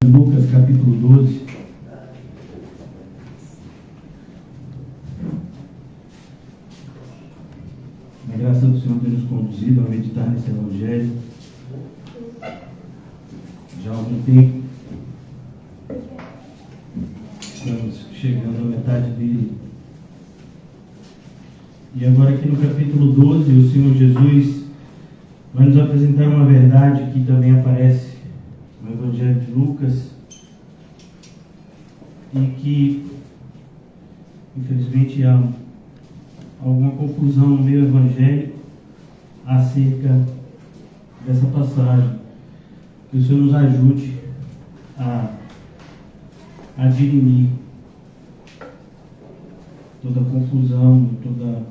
Lucas capítulo 12. A graça do Senhor tem nos conduzido a meditar nesse Evangelho já há algum tempo. Estamos chegando à metade dele. E agora aqui no capítulo 12, o Senhor Jesus vai nos apresentar uma verdade que também aparece no Evangelho de Lucas e que, infelizmente, há alguma confusão no meio evangélico acerca dessa passagem. Que o Senhor nos ajude a dirimir toda confusão, toda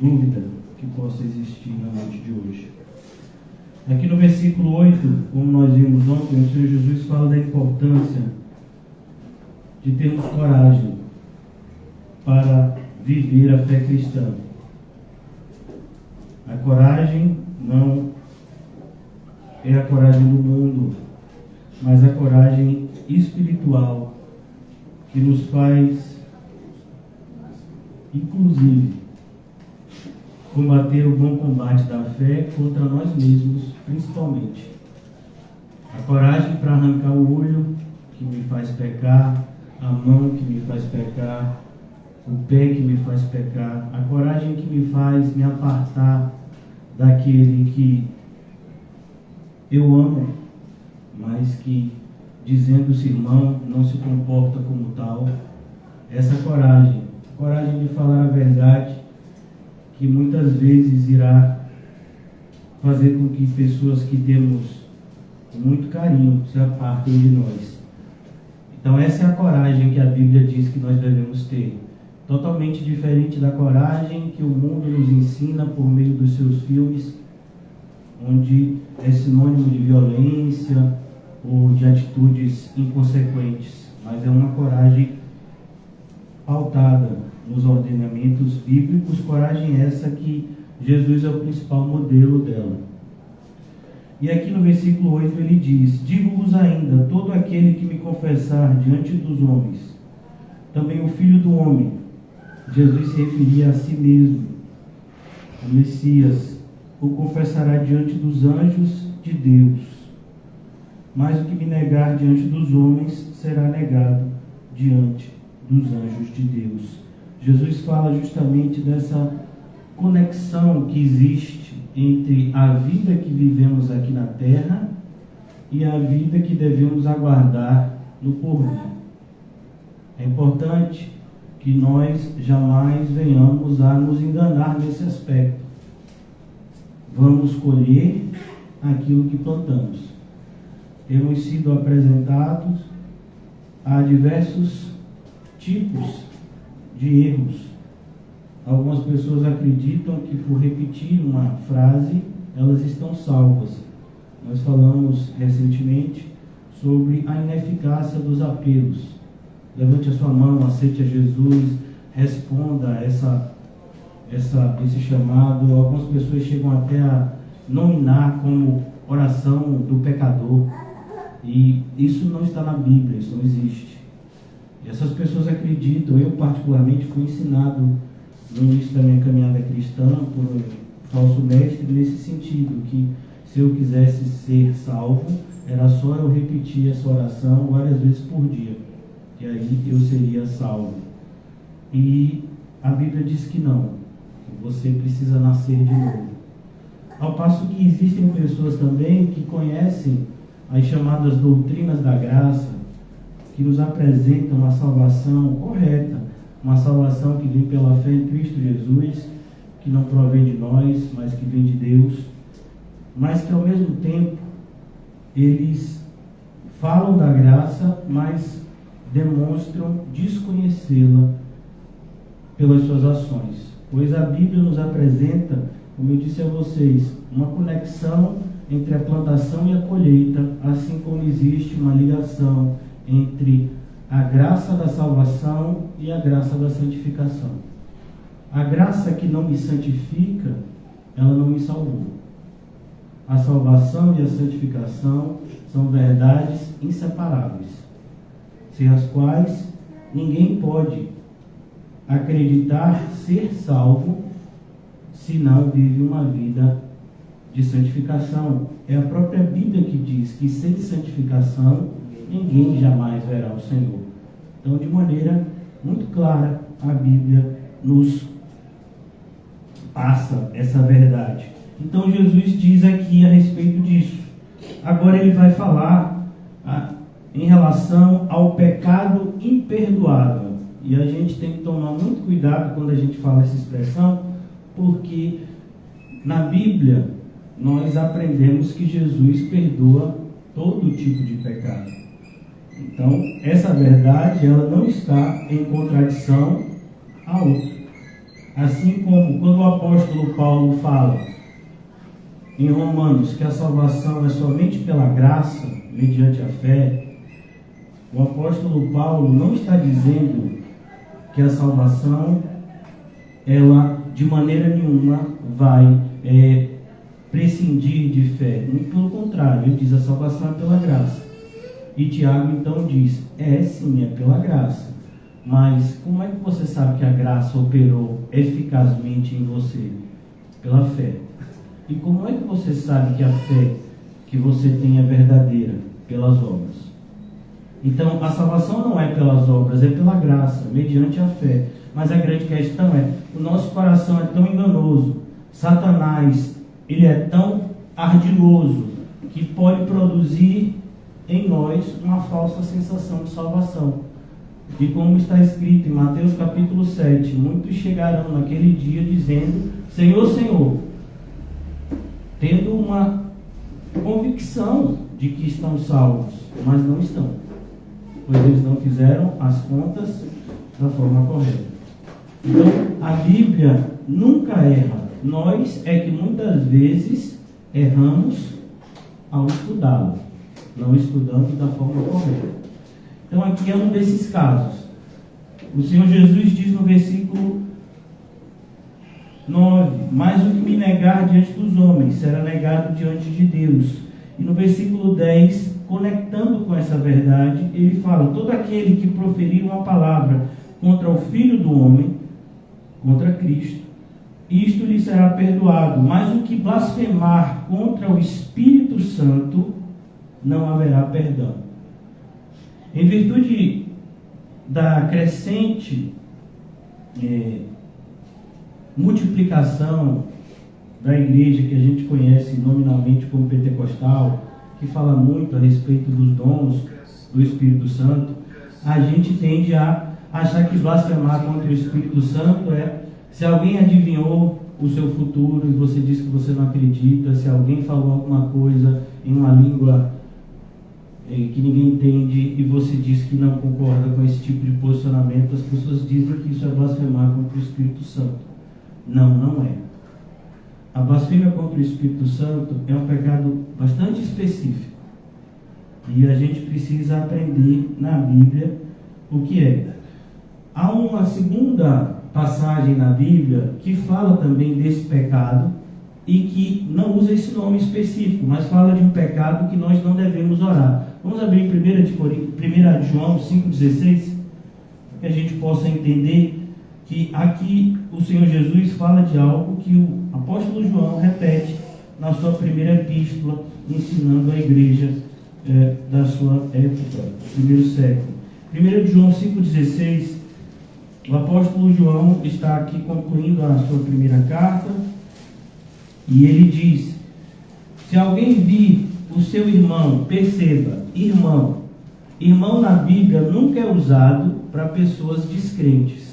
dúvida que possa existir na noite de hoje. Aqui no versículo 8, como nós vimos ontem, o Senhor Jesus fala da importância de termos coragem para viver a fé cristã. A coragem não é a coragem do mundo, mas a coragem espiritual que nos faz, inclusive, combater o bom combate da fé contra nós mesmos, principalmente. A coragem para arrancar o olho que me faz pecar, a mão que me faz pecar, o pé que me faz pecar, a coragem que me faz me apartar daquele que eu amo, mas que, dizendo-se irmão, não se comporta como tal. Essa coragem de falar a verdade, que muitas vezes irá fazer com que pessoas que temos muito carinho se apartem de nós. Então essa é a coragem que a Bíblia diz que nós devemos ter. Totalmente diferente da coragem que o mundo nos ensina por meio dos seus filmes, onde é sinônimo de violência ou de atitudes inconsequentes. Mas é uma coragem pautada nos ordenamentos bíblicos, coragem essa que Jesus é o principal modelo dela. E aqui no versículo 8 ele diz: digo-vos ainda, todo aquele que me confessar diante dos homens, também o Filho do Homem, Jesus se referia a si mesmo, o Messias, o confessará diante dos anjos de Deus. Mas o que me negar diante dos homens será negado diante dos anjos de Deus. Jesus fala justamente dessa conexão que existe entre a vida que vivemos aqui na terra e a vida que devemos aguardar no porvir. É importante que nós jamais venhamos a nos enganar nesse aspecto. Vamos colher aquilo que plantamos. Temos sido apresentados a diversos tipos de erros. Algumas pessoas acreditam que por repetir uma frase, elas estão salvas. Nós falamos recentemente sobre a ineficácia dos apelos. Levante a sua mão, aceite a Jesus, responda esse chamado. Algumas pessoas chegam até a nominar como oração do pecador. E isso não está na Bíblia, isso não existe. E essas pessoas acreditam, eu particularmente fui ensinado no início da minha caminhada cristã por um falso mestre nesse sentido, que se eu quisesse ser salvo, era só eu repetir essa oração várias vezes por dia, e aí eu seria salvo. E a Bíblia diz que não, que você precisa nascer de novo. Ao passo que existem pessoas também que conhecem as chamadas doutrinas da graça, que nos apresentam a salvação correta, uma salvação que vem pela fé em Cristo Jesus, que não provém de nós, mas que vem de Deus, mas que ao mesmo tempo eles falam da graça, mas demonstram desconhecê-la pelas suas ações. Pois a Bíblia nos apresenta, como eu disse a vocês, uma conexão entre a plantação e a colheita, assim como existe uma ligação entre a graça da salvação e a graça da santificação. A graça que não me santifica, ela não me salvou. a salvação e a santificação são verdades inseparáveis, sem as quais ninguém pode acreditar ser salvo se não vive uma vida de santificação. É a própria Bíblia que diz que sem santificação ninguém jamais verá o Senhor. Então, de maneira muito clara, a Bíblia nos passa essa verdade. Então, Jesus diz aqui a respeito disso. Agora ele vai falar em relação ao pecado imperdoável. E a gente tem que tomar muito cuidado quando a gente fala essa expressão, porque na Bíblia nós aprendemos que Jesus perdoa todo tipo de pecado. Então, essa verdade, ela não está em contradição a outra. Assim como quando o apóstolo Paulo fala em Romanos que a salvação é somente pela graça, mediante a fé, o apóstolo Paulo não está dizendo que a salvação, ela de maneira nenhuma vai prescindir de fé. Muito pelo contrário, ele diz a salvação é pela graça. E Tiago então diz, sim, é pela graça. Mas como é que você sabe que a graça operou eficazmente em você? Pela fé. E como é que você sabe que a fé que você tem é verdadeira? Pelas obras. Então, a salvação não é pelas obras, é pela graça, mediante a fé. Mas a grande questão é, o nosso coração é tão enganoso, Satanás, ele é tão ardiloso, que pode produzir em nós uma falsa sensação de salvação. E como está escrito em Mateus capítulo 7, muitos chegarão naquele dia dizendo, Senhor, Senhor, tendo uma convicção de que estão salvos, mas não estão, pois eles não fizeram as contas da forma correta. Então, a Bíblia nunca erra. Nós é que muitas vezes erramos ao estudá-la, não estudando da forma correta. Então, aqui é um desses casos. O Senhor Jesus diz no versículo 9, mas o que me negar diante dos homens será negado diante de Deus. E no versículo 10, conectando com essa verdade, ele fala, todo aquele que proferir uma palavra contra o Filho do Homem, contra Cristo, isto lhe será perdoado, mas o que blasfemar contra o Espírito Santo, não haverá perdão. Em virtude da crescente multiplicação da igreja que a gente conhece nominalmente como pentecostal, que fala muito a respeito dos dons do Espírito Santo, a gente tende a achar que blasfemar contra o Espírito Santo é se alguém adivinhou o seu futuro e você diz que você não acredita, se alguém falou alguma coisa em uma língua que ninguém entende e você diz que não concorda com esse tipo de posicionamento, as pessoas dizem que isso é blasfemar contra o Espírito Santo. Não, não é. A blasfêmia contra o Espírito Santo é um pecado bastante específico. E a gente precisa aprender na Bíblia o que é. Há uma segunda passagem na Bíblia que fala também desse pecado e que não usa esse nome específico, mas fala de um pecado que nós não devemos orar. Vamos abrir 1 João 5,16, para que a gente possa entender que aqui o Senhor Jesus fala de algo que o apóstolo João repete na sua primeira epístola, ensinando a igreja da sua época, primeiro século. 1 João 5,16, o apóstolo João está aqui concluindo a sua primeira carta, e ele diz, se alguém vir o seu irmão, perceba, irmão na Bíblia nunca é usado para pessoas descrentes.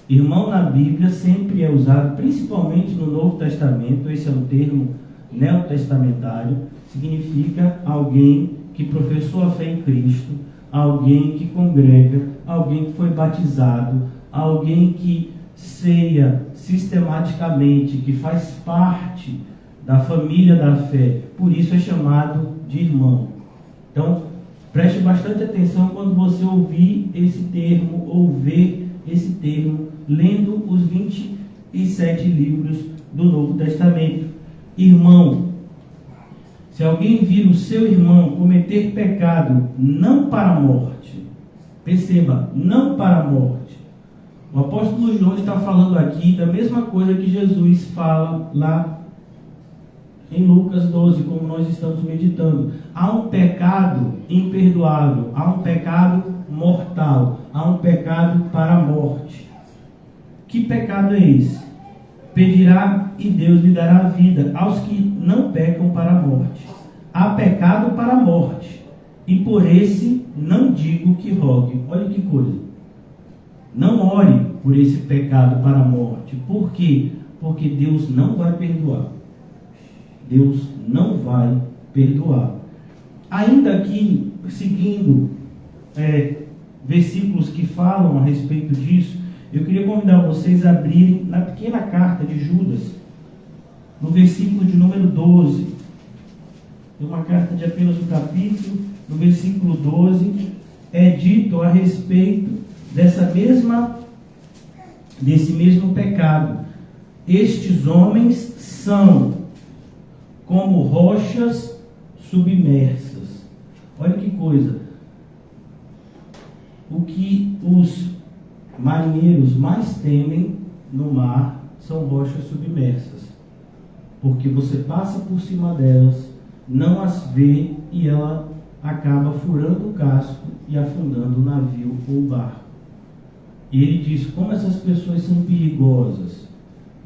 Irmão na Bíblia sempre é usado, principalmente no Novo Testamento, esse é um termo neotestamentário, significa alguém que professou a fé em Cristo, alguém que congrega, alguém que foi batizado, alguém que ceia sistematicamente, que faz parte da família da fé, por isso é chamado de irmão. Então, preste bastante atenção quando você ouvir esse termo, ou ver esse termo, lendo os 27 livros do Novo Testamento. Irmão, Se alguém vir o seu irmão cometer pecado, não para a morte, perceba, não para a morte. O apóstolo João está falando aqui da mesma coisa que Jesus fala lá em Lucas 12, como nós estamos meditando. Há um pecado imperdoável, há um pecado mortal, há um pecado para a morte. Que pecado é esse? Pedirá e Deus lhe dará vida aos que não pecam para a morte. Há pecado para a morte, e por esse não digo que rogue. Olha que coisa. Não ore por esse pecado para a morte. Por quê? Porque Deus não vai perdoar. Deus não vai perdoar. Ainda aqui, seguindo versículos que falam a respeito disso, eu queria convidar vocês a abrirem na pequena carta de Judas, no versículo de número 12. É uma carta de apenas um capítulo. No versículo 12 é dito a respeito desse mesmo pecado. Estes homens são como rochas submersas. Olha que coisa. O que os marinheiros mais temem no mar são rochas submersas, porque você passa por cima delas, não as vê e ela acaba furando o casco e afundando o navio ou o barco. E ele diz como essas pessoas são perigosas.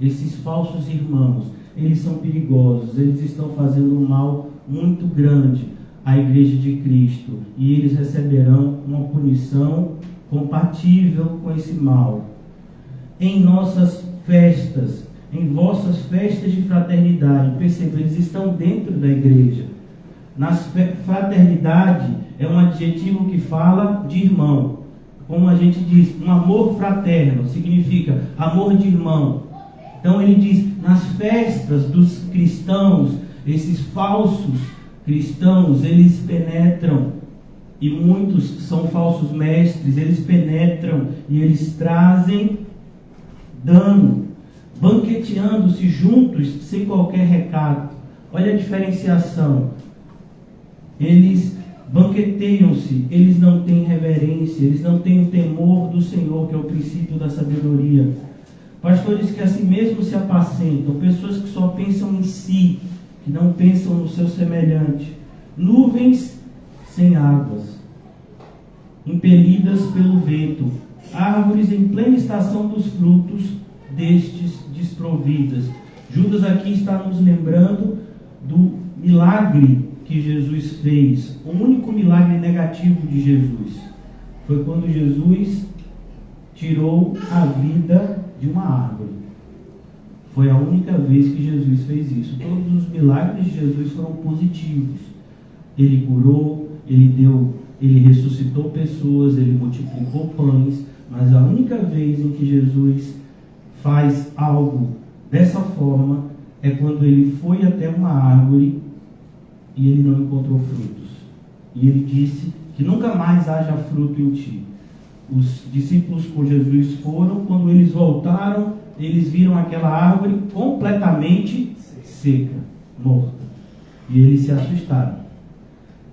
Esses falsos irmãos, eles são perigosos, eles estão fazendo um mal muito grande à igreja de Cristo, e eles receberão uma punição compatível com esse mal. Em nossas festas, em vossas festas de fraternidade, perceba, eles estão dentro da igreja. Fraternidade é um adjetivo que fala de irmão. Como a gente diz, um amor fraterno significa amor de irmão. Então ele diz, nas festas dos cristãos, esses falsos cristãos, eles penetram, e muitos são falsos mestres, eles penetram e eles trazem dano, banqueteando-se juntos sem qualquer recato. Olha a diferenciação. Eles banqueteiam-se, eles não têm reverência, eles não têm o temor do Senhor, que é o princípio da sabedoria. Pastores que assim mesmo se apacentam, pessoas que só pensam em si, que não pensam no seu semelhante. Nuvens sem águas, impelidas pelo vento, árvores em plena estação dos frutos destes desprovidas. Judas aqui está nos lembrando do milagre que Jesus fez. O único milagre negativo de Jesus foi quando Jesus tirou a vida de uma árvore. Foi a única vez que Jesus fez isso. Todos os milagres de Jesus foram positivos. Ele curou, ele ressuscitou pessoas, ele multiplicou pães, mas a única vez em que Jesus faz algo dessa forma é quando ele foi até uma árvore e ele não encontrou frutos. E ele disse que nunca mais haja fruto em ti. Os discípulos com Jesus foram, quando eles voltaram, eles viram aquela árvore completamente seca, morta. E eles se assustaram.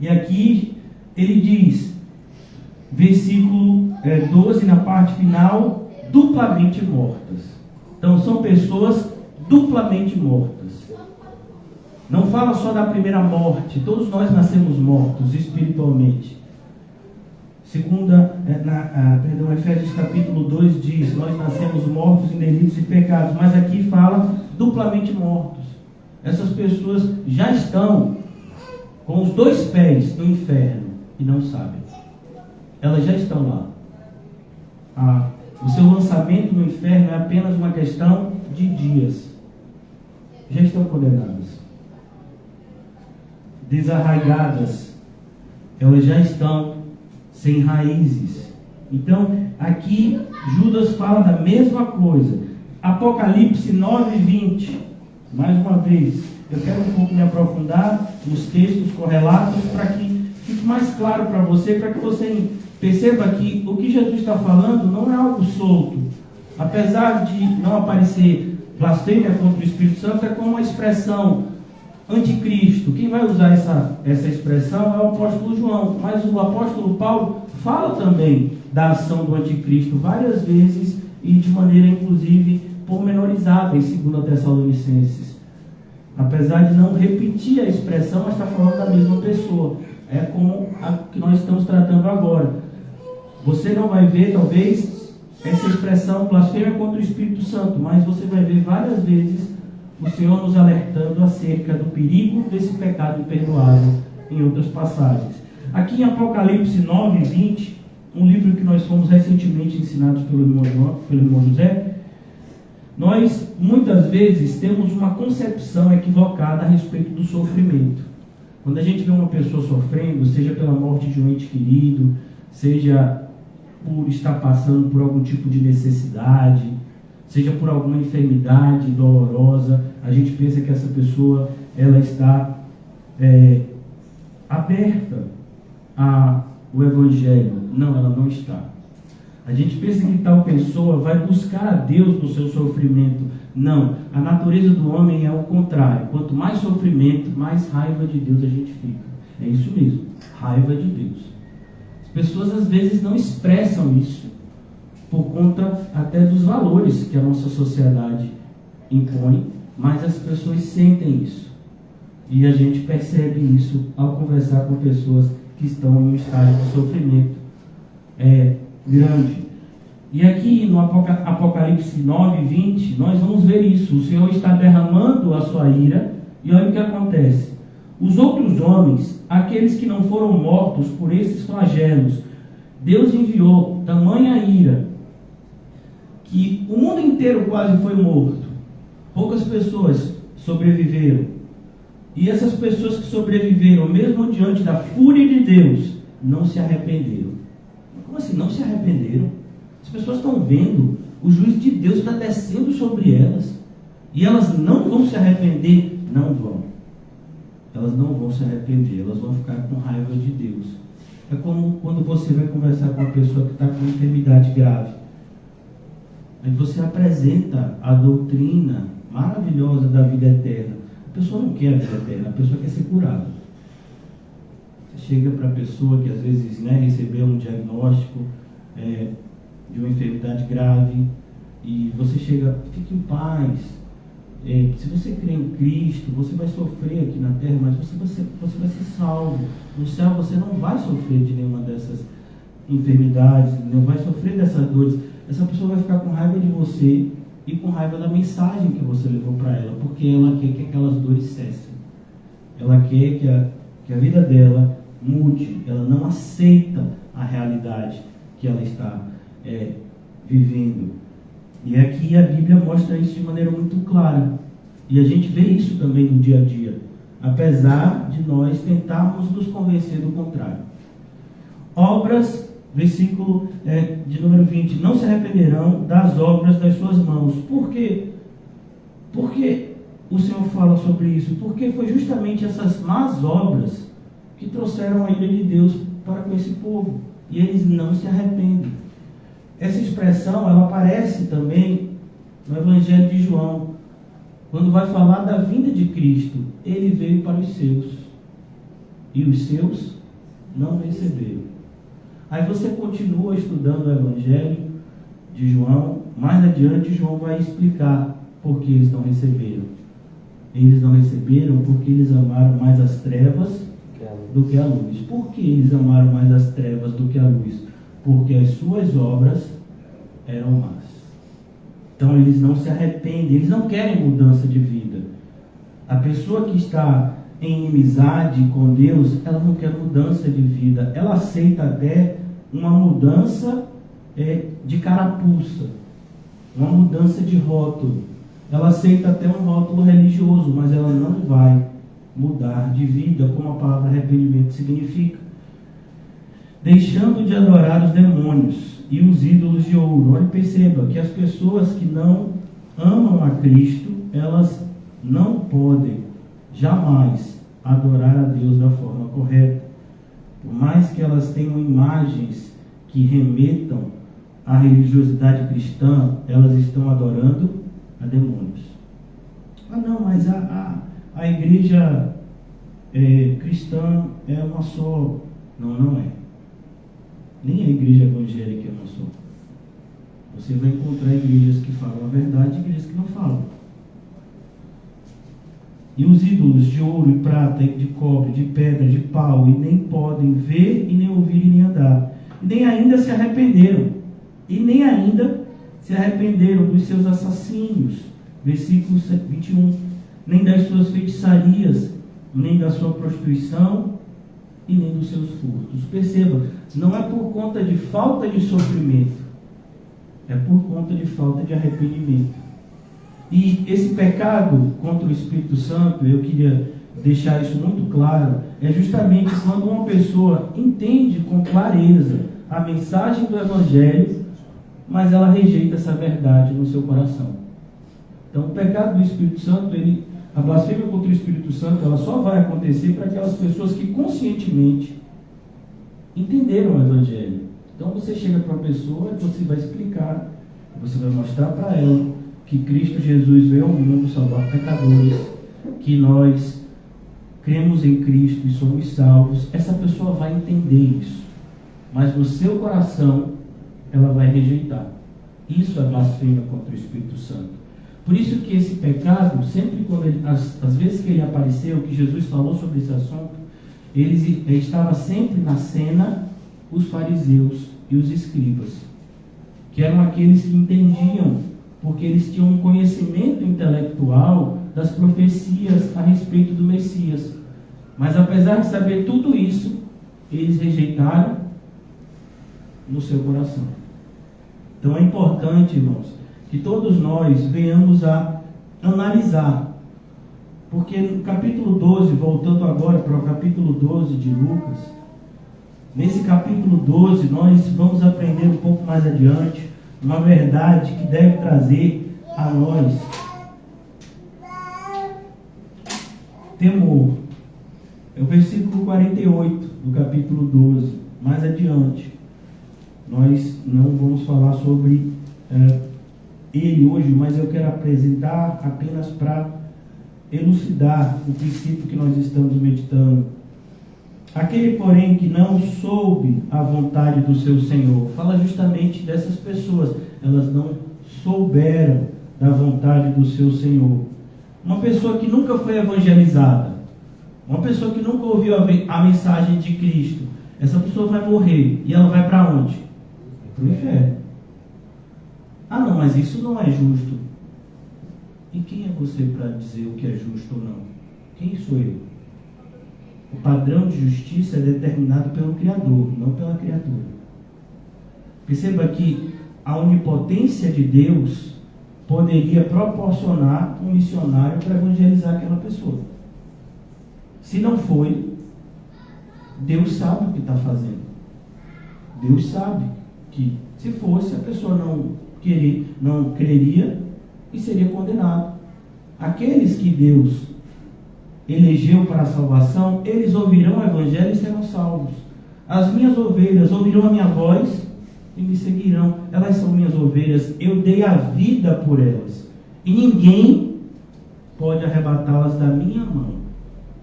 E aqui ele diz, versículo 12, na parte final, duplamente mortas. Então são pessoas duplamente mortas. Não fala só da primeira morte, todos nós nascemos mortos espiritualmente. Efésios capítulo 2 diz, nós nascemos mortos em delitos e pecados, mas aqui fala duplamente mortos. Essas pessoas já estão com os dois pés no inferno e não sabem. Elas já estão lá. O seu lançamento no inferno é apenas uma questão de dias. Já estão condenadas. Desarraigadas. Elas já estão sem raízes. Então, aqui Judas fala da mesma coisa. Apocalipse 9:20. Mais uma vez, eu quero um pouco me aprofundar nos textos correlatos para que fique mais claro para você, para que você perceba que o que Jesus está falando não é algo solto. Apesar de não aparecer blasfêmia contra o Espírito Santo, é como uma expressão anticristo. Quem vai usar essa expressão é o apóstolo João, mas o apóstolo Paulo fala também da ação do anticristo várias vezes e de maneira inclusive pormenorizada em 2 Tessalonicenses. Apesar de não repetir a expressão, mas está falando da mesma pessoa. É como a que nós estamos tratando agora. Você não vai ver, talvez, essa expressão blasfêmia contra o Espírito Santo, mas você vai ver várias vezes o Senhor nos alertando acerca do perigo desse pecado imperdoável em outras passagens. Aqui em Apocalipse 9:20, um livro que nós fomos recentemente ensinados pelo irmão José, nós muitas vezes temos uma concepção equivocada a respeito do sofrimento. Quando a gente vê uma pessoa sofrendo, seja pela morte de um ente querido, seja por estar passando por algum tipo de necessidade, seja por alguma enfermidade dolorosa, a gente pensa que essa pessoa ela está aberta ao Evangelho. Não, ela não está. A gente pensa que tal pessoa vai buscar a Deus no seu sofrimento. Não, a natureza do homem é o contrário. Quanto mais sofrimento, mais raiva de Deus a gente fica. É isso mesmo, raiva de Deus. As pessoas às vezes não expressam isso, por conta até dos valores que a nossa sociedade impõe, mas as pessoas sentem isso. E a gente percebe isso ao conversar com pessoas que estão em um estágio de sofrimento grande. E aqui no Apocalipse 9:20, nós vamos ver isso. O Senhor está derramando a sua ira, e olha o que acontece. Os outros homens, aqueles que não foram mortos por esses flagelos, Deus enviou tamanha ira, que o mundo inteiro quase foi morto. Poucas pessoas sobreviveram. E essas pessoas que sobreviveram, mesmo diante da fúria de Deus, não se arrependeram. Como assim? Não se arrependeram? As pessoas estão vendo, o juízo de Deus está descendo sobre elas, e elas não vão se arrepender? Não vão. Elas não vão se arrepender, elas vão ficar com raiva de Deus. É como quando você vai conversar com uma pessoa que está com uma enfermidade grave. Aí você apresenta a doutrina maravilhosa da vida eterna. A pessoa não quer a vida eterna, a pessoa quer ser curada. Você chega para a pessoa que às vezes recebeu um diagnóstico de uma enfermidade grave, e você chega, fique em paz. Se você crê em Cristo, você vai sofrer aqui na terra, mas você vai ser salvo. No céu você não vai sofrer de nenhuma dessas enfermidades, não vai sofrer dessas dores. Essa pessoa vai ficar com raiva de você e com raiva da mensagem que você levou para ela, porque ela quer que aquelas dores cessem. Ela quer que a vida dela mude. Ela não aceita a realidade que ela está vivendo. E aqui a Bíblia mostra isso de maneira muito clara. E a gente vê isso também no dia a dia, apesar de nós tentarmos nos convencer do contrário. Obras, versículo de número 20, não se arrependerão das obras das suas mãos. Por quê? Porque o Senhor fala sobre isso? Porque foi justamente essas más obras que trouxeram a ira de Deus para com esse povo. E eles não se arrependem. Essa expressão, ela aparece também no Evangelho de João, quando vai falar da vinda de Cristo. Ele veio para os seus, e os seus não receberam. Aí você continua estudando o Evangelho de João, mais adiante João vai explicar por que eles não receberam. Eles não receberam porque eles amaram mais as trevas do que a luz. Por que eles amaram mais as trevas do que a luz? Porque as suas obras eram más. Então eles não se arrependem, eles não querem mudança de vida. A pessoa que está em inimizade com Deus, ela não quer mudança de vida. Ela aceita até uma mudança de carapuça, uma mudança de rótulo. Ela aceita até um rótulo religioso, mas ela não vai mudar de vida, como a palavra arrependimento significa. Deixando de adorar os demônios e os ídolos de ouro. Olha, perceba que as pessoas que não amam a Cristo, elas não podem jamais adorar a Deus da forma correta. Por mais que elas tenham imagens que remetam à religiosidade cristã, elas estão adorando a demônios. Ah não, mas a igreja cristã é uma só. Não, não é. Nem a igreja evangélica é uma só. Você vai encontrar igrejas que falam a verdade e igrejas que não falam. E os ídolos de ouro e prata, de cobre, de pedra, de pau, e nem podem ver, e nem ouvir, e nem andar. E nem ainda se arrependeram. E nem ainda se arrependeram dos seus assassínios. Versículo 21. Nem das suas feitiçarias, nem da sua prostituição, e nem dos seus furtos. Perceba, não é por conta de falta de sofrimento, é por conta de falta de arrependimento. E esse pecado contra o Espírito Santo, eu queria deixar isso muito claro, é justamente quando uma pessoa entende com clareza a mensagem do Evangelho, mas ela rejeita essa verdade no seu coração. Então, o pecado do Espírito Santo, a blasfêmia contra o Espírito Santo, ela só vai acontecer para aquelas pessoas que conscientemente entenderam o Evangelho. Então, você chega para uma pessoa e você vai explicar, você vai mostrar para ela que Cristo Jesus veio ao mundo salvar pecadores, que nós cremos em Cristo e somos salvos. Essa pessoa vai entender isso, mas no seu coração ela vai rejeitar. Isso é blasfêmia contra o Espírito Santo. Por isso que esse pecado, sempre quando as vezes que ele apareceu, que Jesus falou sobre esse assunto, ele estava sempre na cena os fariseus e os escribas, que eram aqueles que entendiam, porque eles tinham um conhecimento intelectual das profecias a respeito do Messias. Mas apesar de saber tudo isso, eles rejeitaram no seu coração. Então é importante, irmãos, que todos nós venhamos a analisar. Porque no capítulo 12, voltando agora para o capítulo 12 de Lucas, nesse capítulo 12 nós vamos aprender um pouco mais adiante uma verdade que deve trazer a nós temor. É o versículo 48 do capítulo 12. Mais adiante. Nós não vamos falar sobre ele hoje, mas eu quero apresentar apenas para elucidar o princípio que nós estamos meditando. Aquele, porém, que não soube a vontade do seu Senhor, fala justamente dessas pessoas. Elas não souberam da vontade do seu Senhor. Uma pessoa que nunca foi evangelizada, uma pessoa que nunca ouviu a mensagem de Cristo, essa pessoa vai morrer. E ela vai para onde? Para o inferno. Ah, não, mas isso não é justo. E quem é você para dizer o que é justo ou não? Quem sou eu? O padrão de justiça é determinado pelo Criador, não pela criatura. Perceba que a onipotência de Deus poderia proporcionar um missionário para evangelizar aquela pessoa. Se não foi, Deus sabe o que está fazendo. Deus sabe que, se fosse, a pessoa não creria e seria condenado. Aqueles que Deus elegeu para a salvação, eles ouvirão o Evangelho e serão salvos. As minhas ovelhas ouvirão a minha voz e me seguirão. Elas são minhas ovelhas, eu dei a vida por elas. E ninguém pode arrebatá-las da minha mão,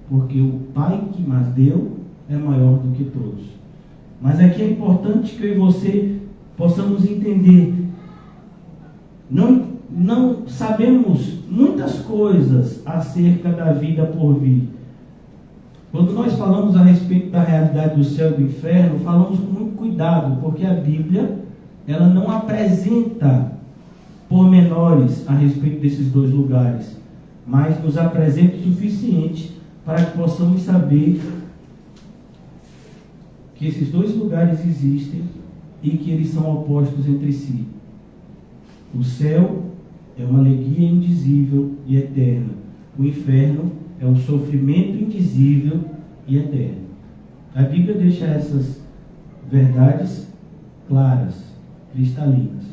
porque o Pai que mais deu é maior do que todos. Mas aqui é importante que eu e você possamos entender. Não sabemos muitas coisas acerca da vida por vir. Quando nós falamos a respeito da realidade do céu e do inferno, falamos com muito cuidado, porque a Bíblia ela não apresenta pormenores a respeito desses dois lugares, mas nos apresenta o suficiente para que possamos saber que esses dois lugares existem e que eles são opostos entre si. O céu é uma alegria indizível e eterna. O inferno é um sofrimento indizível e eterno. A Bíblia deixa essas verdades claras, cristalinas.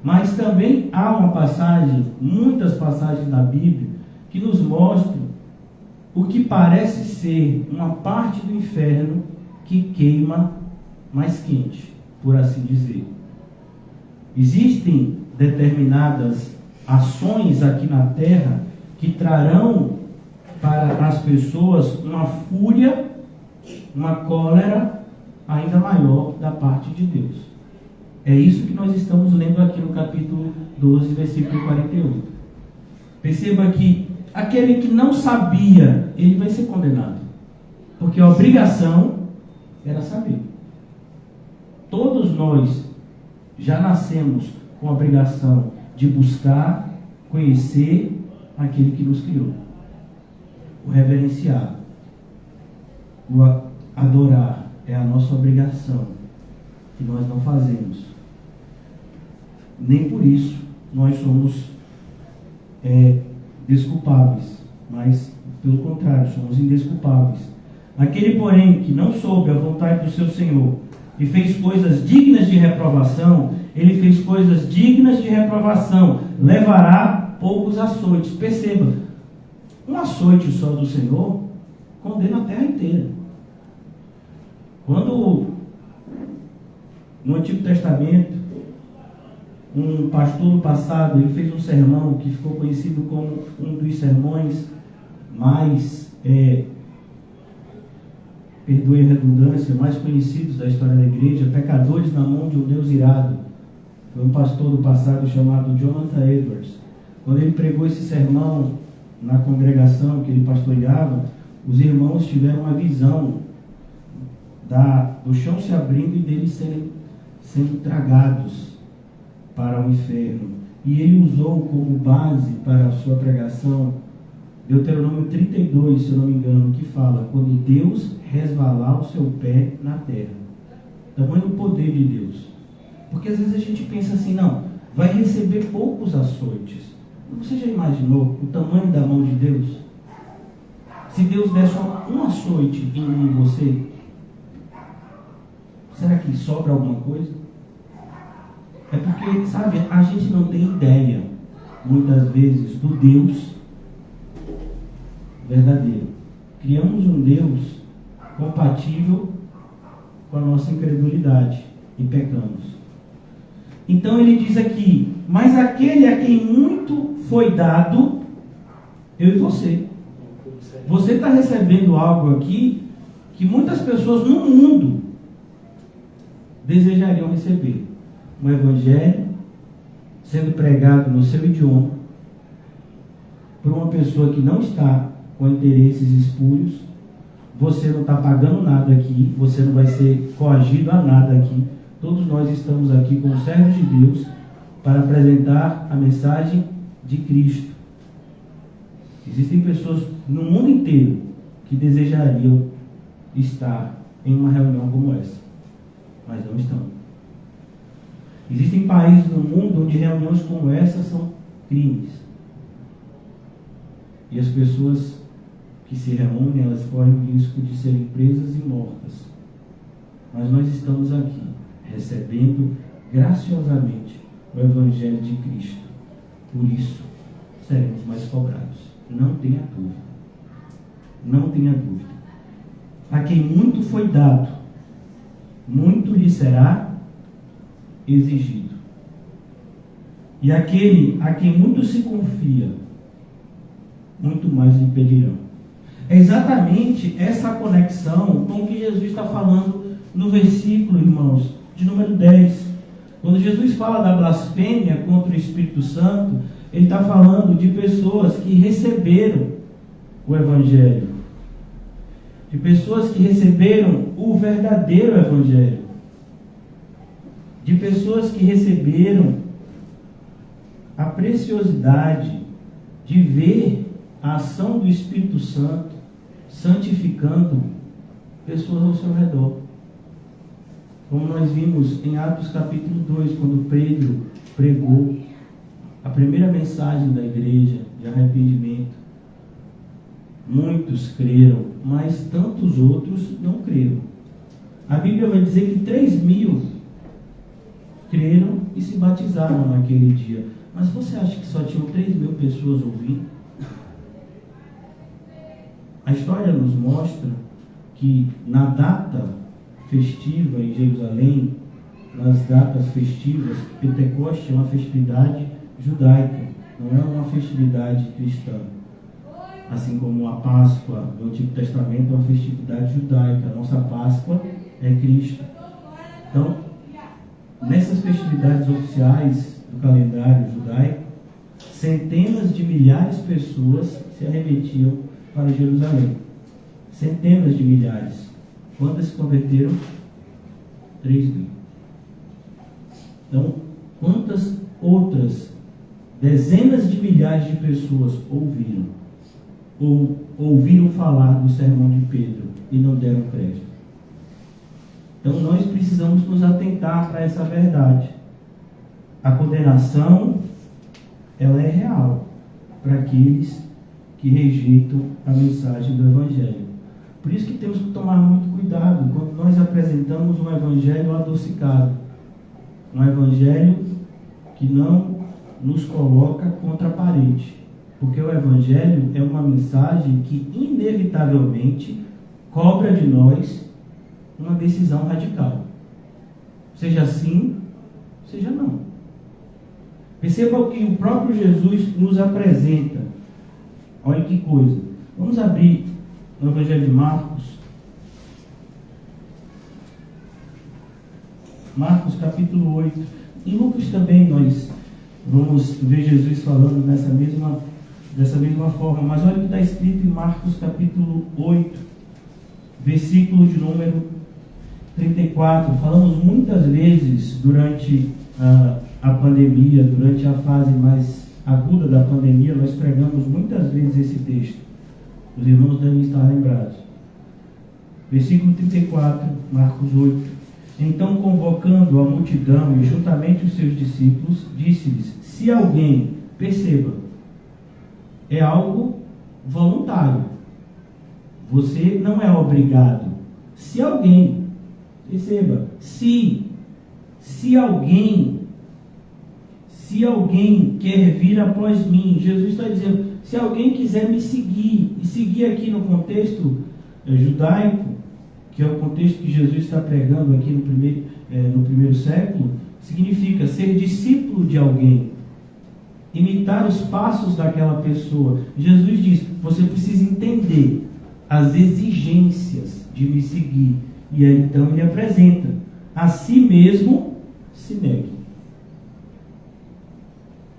Mas também há uma passagem, muitas passagens da Bíblia, que nos mostram o que parece ser uma parte do inferno que queima mais quente, por assim dizer. Existem determinadas ações aqui na terra que trarão para as pessoas uma fúria, uma cólera ainda maior da parte de Deus. É isso que nós estamos lendo aqui no capítulo 12, versículo 48. Perceba que aquele que não sabia, ele vai ser condenado. Porque a obrigação era saber. Todos nós já nascemos com a obrigação de buscar, conhecer aquele que nos criou. O reverenciar, o adorar é a nossa obrigação, que nós não fazemos. Nem por isso nós somos desculpáveis, mas pelo contrário, somos indesculpáveis. Aquele, porém, que não soube a vontade do seu Senhor e fez coisas dignas de reprovação, ele fez coisas dignas de reprovação, levará poucos açoites. Perceba, um açoite só do Senhor condena a terra inteira. Quando no Antigo Testamento um pastor do passado, ele fez um sermão que ficou conhecido como um dos sermões mais, perdoe a redundância, mais conhecidos da história da igreja, pecadores na mão de um Deus irado. Foi um pastor do passado chamado Jonathan Edwards. Quando ele pregou esse sermão na congregação que ele pastoreava, os irmãos tiveram uma visão do chão se abrindo e deles sendo tragados para o inferno. E ele usou como base para a sua pregação Deuteronômio 32, se eu não me engano, que fala: quando Deus resvalar o seu pé na terra. Tamanho poder de Deus. Porque às vezes a gente pensa assim, não, vai receber poucos açoites. Você já imaginou o tamanho da mão de Deus? Se Deus der só um açoite em mim e você, será que sobra alguma coisa? É porque, sabe, a gente não tem ideia, muitas vezes, do Deus verdadeiro. Criamos um Deus compatível com a nossa incredulidade e pecamos. Então ele diz aqui: mas aquele a quem muito foi dado, eu e você. Você está recebendo algo aqui que muitas pessoas no mundo desejariam receber. Um evangelho sendo pregado no seu idioma por uma pessoa que não está com interesses espúrios. Você não está pagando nada aqui, você não vai ser coagido a nada aqui. Todos nós estamos aqui como servos de Deus para apresentar a mensagem de Cristo. Existem pessoas no mundo inteiro que desejariam estar em uma reunião como essa, mas não estão. Existem países no mundo onde reuniões como essa são crimes. E as pessoas que se reúnem, elas correm o risco de serem presas e mortas. Mas nós estamos aqui, recebendo graciosamente o Evangelho de Cristo. Por isso, seremos mais cobrados. Não tenha dúvida. Não tenha dúvida. A quem muito foi dado, muito lhe será exigido. E aquele a quem muito se confia, muito mais lhe pedirão. É exatamente essa conexão com o que Jesus está falando no versículo, irmãos, de número 10. Quando Jesus fala da blasfêmia contra o Espírito Santo, ele está falando de pessoas que receberam o Evangelho, de pessoas que receberam o verdadeiro Evangelho, de pessoas que receberam a preciosidade de ver a ação do Espírito Santo santificando pessoas ao seu redor. Como nós vimos em Atos capítulo 2, quando Pedro pregou a primeira mensagem da igreja de arrependimento. Muitos creram, mas tantos outros não creram. A Bíblia vai dizer que 3.000 creram e se batizaram naquele dia. Mas você acha que só tinham 3.000 pessoas ouvindo? A história nos mostra que na data festiva em Jerusalém, nas datas festivas, Pentecostes é uma festividade judaica, não é uma festividade cristã. Assim como a Páscoa no Antigo Testamento é uma festividade judaica, a nossa Páscoa é Cristo. Então, nessas festividades oficiais do calendário judaico, centenas de milhares de pessoas se arremetiam para Jerusalém. Centenas de milhares. Quantas se converteram? 3.000. Então, quantas outras dezenas de milhares de pessoas ouviram falar do sermão de Pedro e não deram crédito? Então, nós precisamos nos atentar para essa verdade. A condenação, ela é real para aqueles que rejeitam a mensagem do Evangelho. Por isso que temos que tomar muito cuidado quando nós apresentamos um Evangelho adocicado. Um Evangelho que não nos coloca contra a parede. Porque o Evangelho é uma mensagem que inevitavelmente cobra de nós uma decisão radical. Seja sim, seja não. Perceba o que o próprio Jesus nos apresenta. Olha que coisa. Vamos abrir no Evangelho de Marcos. Marcos capítulo 8. Em Lucas também nós vamos ver Jesus falando dessa mesma forma. Mas olha o que está escrito em Marcos capítulo 8, versículo de número 34. Falamos muitas vezes durante a pandemia, durante a fase mais aguda da pandemia, nós pregamos muitas vezes esse texto. Os irmãos devem estar lembrados. Versículo 34, Marcos 8. Então, convocando a multidão e juntamente os seus discípulos, disse-lhes: se alguém, perceba, é algo voluntário. Você não é obrigado. Se alguém, perceba, se alguém quer vir após mim, Jesus está dizendo, se alguém quiser me seguir, e seguir aqui no contexto judaico, que é o contexto que Jesus está pregando aqui no primeiro século, significa ser discípulo de alguém, imitar os passos daquela pessoa. Jesus diz, você precisa entender as exigências de me seguir. E aí então ele apresenta, a si mesmo se negue.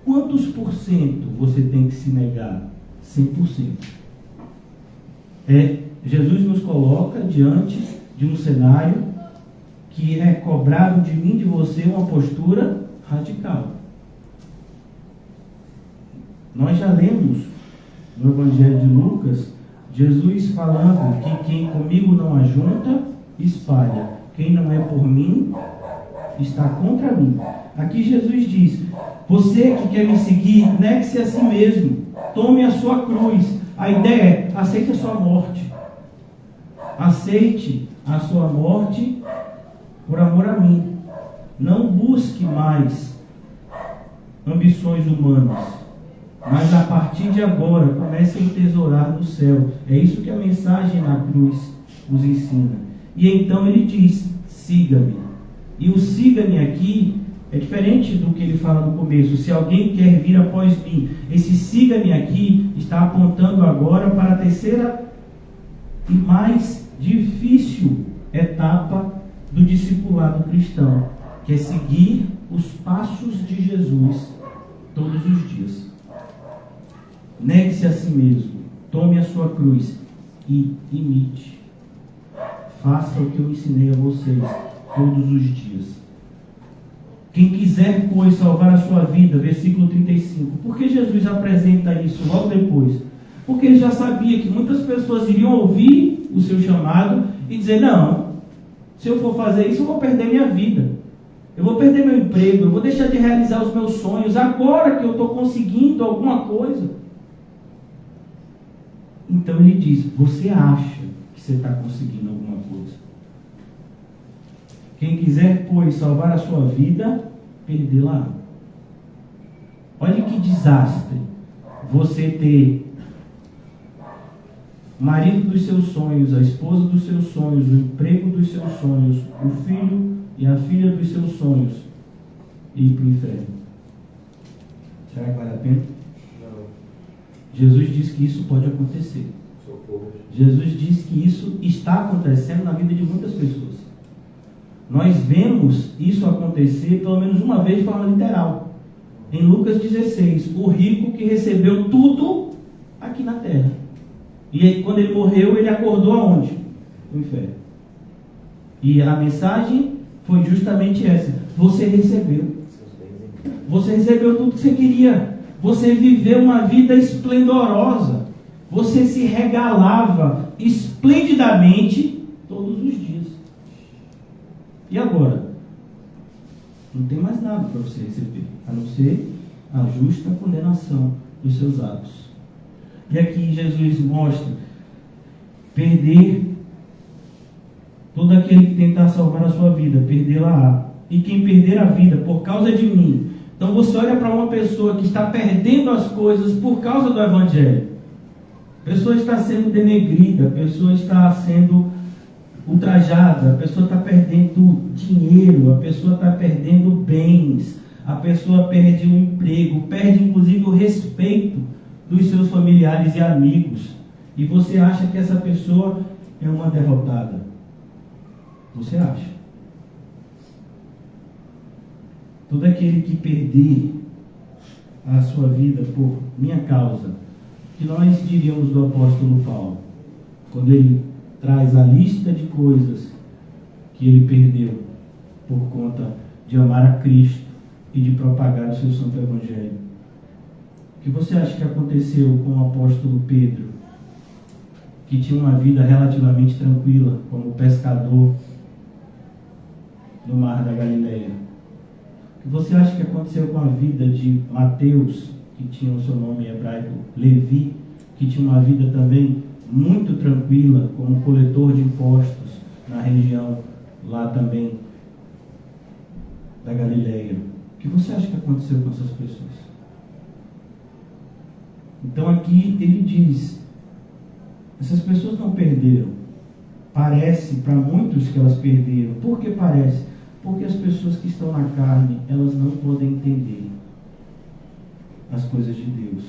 Quantos por cento você tem que se negar? 100%. Jesus nos coloca diante de um cenário que é cobrado de mim, de você, uma postura radical. Nós já lemos no Evangelho de Lucas, Jesus falando que quem comigo não ajunta, espalha. Quem não é por mim, está contra mim. Aqui Jesus diz, você que quer me seguir, negue-se a si mesmo, tome a sua cruz. A ideia é, aceite a sua morte. Aceite a sua morte por amor a mim. Não busque mais ambições humanas, mas a partir de agora comece a entesourar no céu. É isso que a mensagem na cruz nos ensina. E então ele diz, siga-me. E o siga-me aqui é diferente do que ele fala no começo. Se alguém quer vir após mim, esse siga-me aqui está apontando agora para a terceira e mais difícil etapa do discipulado cristão, que é seguir os passos de Jesus todos os dias. Negue-se a si mesmo, tome a sua cruz e imite. Faça o que eu ensinei a vocês todos os dias. Quem quiser, pois, salvar a sua vida, versículo 35. Por que Jesus apresenta isso logo depois? Porque ele já sabia que muitas pessoas iriam ouvir o seu chamado e dizer, não, se eu for fazer isso, eu vou perder minha vida. Eu vou perder meu emprego, eu vou deixar de realizar os meus sonhos, agora que eu estou conseguindo alguma coisa. Então ele diz, você acha que você está conseguindo alguma coisa? Quem quiser, pois, salvar a sua vida, perdê-la. Olha que desastre você ter o marido dos seus sonhos, a esposa dos seus sonhos, o emprego dos seus sonhos, o filho e a filha dos seus sonhos e ir para o inferno. Será que vale a pena? Não. Jesus diz que isso pode acontecer. Jesus diz que isso está acontecendo na vida de muitas pessoas. Nós vemos isso acontecer pelo menos uma vez de forma literal. Em Lucas 16, o rico que recebeu tudo aqui na terra. E aí, quando ele morreu, ele acordou aonde? No inferno. E a mensagem foi justamente essa: você recebeu. Você recebeu tudo que você queria. Você viveu uma vida esplendorosa. Você se regalava esplendidamente todos os dias. E agora? Não tem mais nada para você receber, a não ser a justa condenação dos seus atos. E aqui Jesus mostra: perder, todo aquele que tentar salvar a sua vida, perdê-la-á. E quem perder a vida por causa de mim. Então você olha para uma pessoa que está perdendo as coisas por causa do Evangelho. A pessoa está sendo denegrida, a pessoa está sendo ultrajada, a pessoa está perdendo dinheiro, a pessoa está perdendo bens, a pessoa perde o emprego, perde inclusive o respeito dos seus familiares e amigos. E você acha que essa pessoa é uma derrotada? Você acha? Todo aquele que perder a sua vida por minha causa, que nós diríamos do apóstolo Paulo, quando ele traz a lista de coisas que ele perdeu por conta de amar a Cristo e de propagar o seu santo evangelho. O que você acha que aconteceu com o apóstolo Pedro, que tinha uma vida relativamente tranquila como pescador no mar da Galileia? O que você acha que aconteceu com a vida de Mateus, que tinha o seu nome em hebraico Levi, que tinha uma vida também muito tranquila como coletor de impostos na região lá também da Galileia? O que você acha que aconteceu com essas pessoas? Então aqui ele diz: essas pessoas não perderam. Parece para muitos que elas perderam. Por que parece? Porque as pessoas que estão na carne, elas não podem entender as coisas de Deus.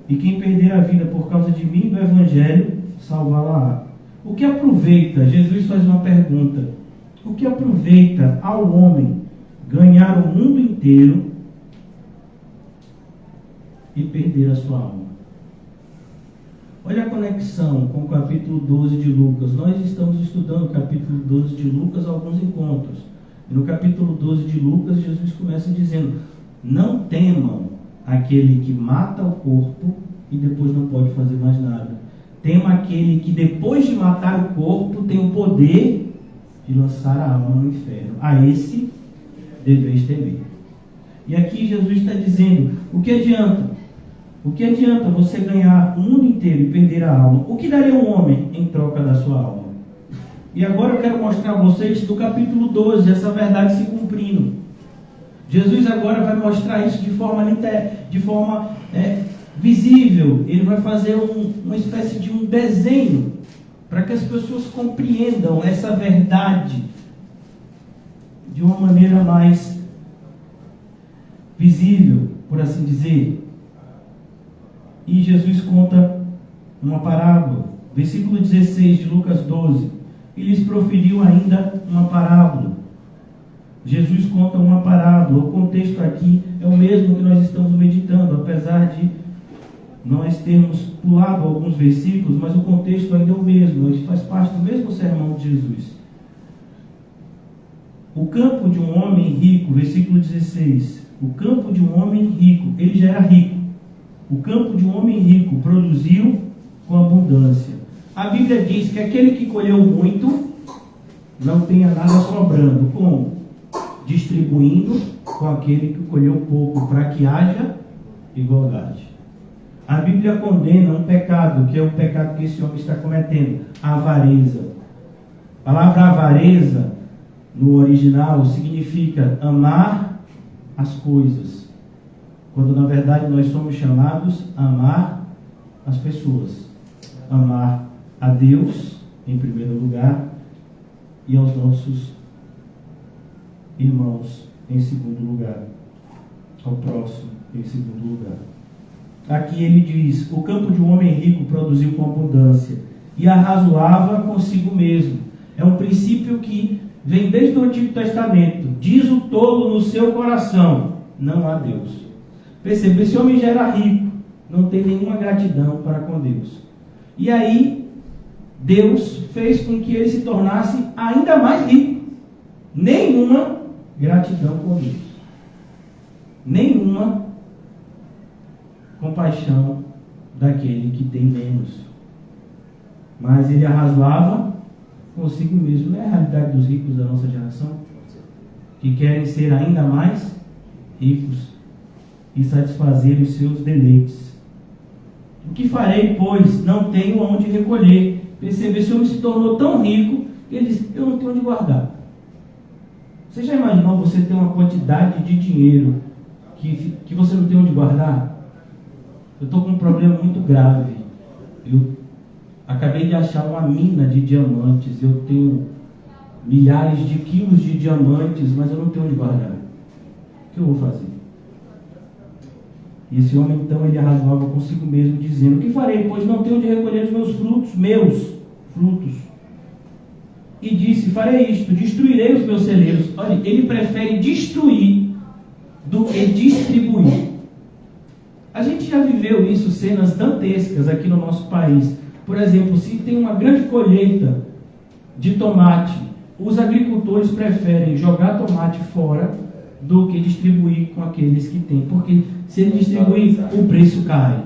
E quem perder a vida por causa de mim, do Evangelho, salvá-la-á. O que aproveita? Jesus faz uma pergunta. O que aproveita ao homem ganhar o mundo inteiro e perder a sua alma? Olha a conexão com o capítulo 12 de Lucas. Nós estamos estudando o capítulo 12 de Lucas há alguns encontros. E no capítulo 12 de Lucas, Jesus começa dizendo: não temam aquele que mata o corpo e depois não pode fazer mais nada. Tema aquele que depois de matar o corpo tem o poder de lançar a alma no inferno. A esse deveis temer. E aqui Jesus está dizendo: o que adianta? O que adianta você ganhar o mundo inteiro e perder a alma? O que daria um homem em troca da sua alma? E agora eu quero mostrar a vocês do capítulo 12, essa verdade se cumprindo. Jesus agora vai mostrar isso de forma visível. Ele vai fazer uma espécie de um desenho para que as pessoas compreendam essa verdade de uma maneira mais visível, por assim dizer. E Jesus conta uma parábola. Versículo 16 de Lucas 12. E lhes proferiu ainda uma parábola. Jesus conta uma parábola. O contexto aqui é o mesmo que nós estamos meditando, apesar de nós termos pulado alguns versículos, mas o contexto ainda é o mesmo. Ele faz parte do mesmo sermão de Jesus. O campo de um homem rico, versículo 16. O campo de um homem rico, ele já era rico. O campo de um homem rico produziu com abundância. A Bíblia diz que aquele que colheu muito não tenha nada sobrando. Como? Distribuindo com aquele que colheu pouco, para que haja igualdade. A Bíblia condena um pecado, que é o pecado que esse homem está cometendo: a avareza. A palavra avareza, no original, significa amar as coisas, quando na verdade nós somos chamados a amar as pessoas. Amar a Deus em primeiro lugar e aos nossos irmãos em segundo lugar, ao próximo em segundo lugar. aqui ele diz: o campo de um homem rico produziu com abundância e arrazoava consigo mesmo. É um princípio que vem desde o Antigo Testamento. Diz o tolo no seu coração: não há Deus. Perceba, esse homem já era rico, não tem nenhuma gratidão para com Deus. E aí, Deus fez com que ele se tornasse ainda mais rico. Nenhuma gratidão com Deus. Nenhuma compaixão daquele que tem menos. Mas ele arrazoava consigo mesmo. Não é a realidade dos ricos da nossa geração? Que querem ser ainda mais ricos e satisfazer os seus deleites. O que farei, pois? Não tenho onde recolher. Percebe, esse homem se tornou tão rico que ele disse: eu não tenho onde guardar. Você já imaginou você ter uma quantidade de dinheiro que você não tem onde guardar? Eu estou com um problema muito grave. Eu acabei de achar uma mina de diamantes. Eu tenho milhares de quilos de diamantes, mas eu não tenho onde guardar. O que eu vou fazer? E esse homem, então, ele arrazoava consigo mesmo, dizendo: o que farei, pois não tenho onde recolher os meus frutos. E disse: farei isto, destruirei os meus celeiros. Olha, ele prefere destruir do que distribuir. A gente já viveu isso, cenas dantescas aqui no nosso país. Por exemplo, se tem uma grande colheita de tomate, os agricultores preferem jogar tomate fora do que distribuir com aqueles que têm. Porque se ele distribuir, o preço cai.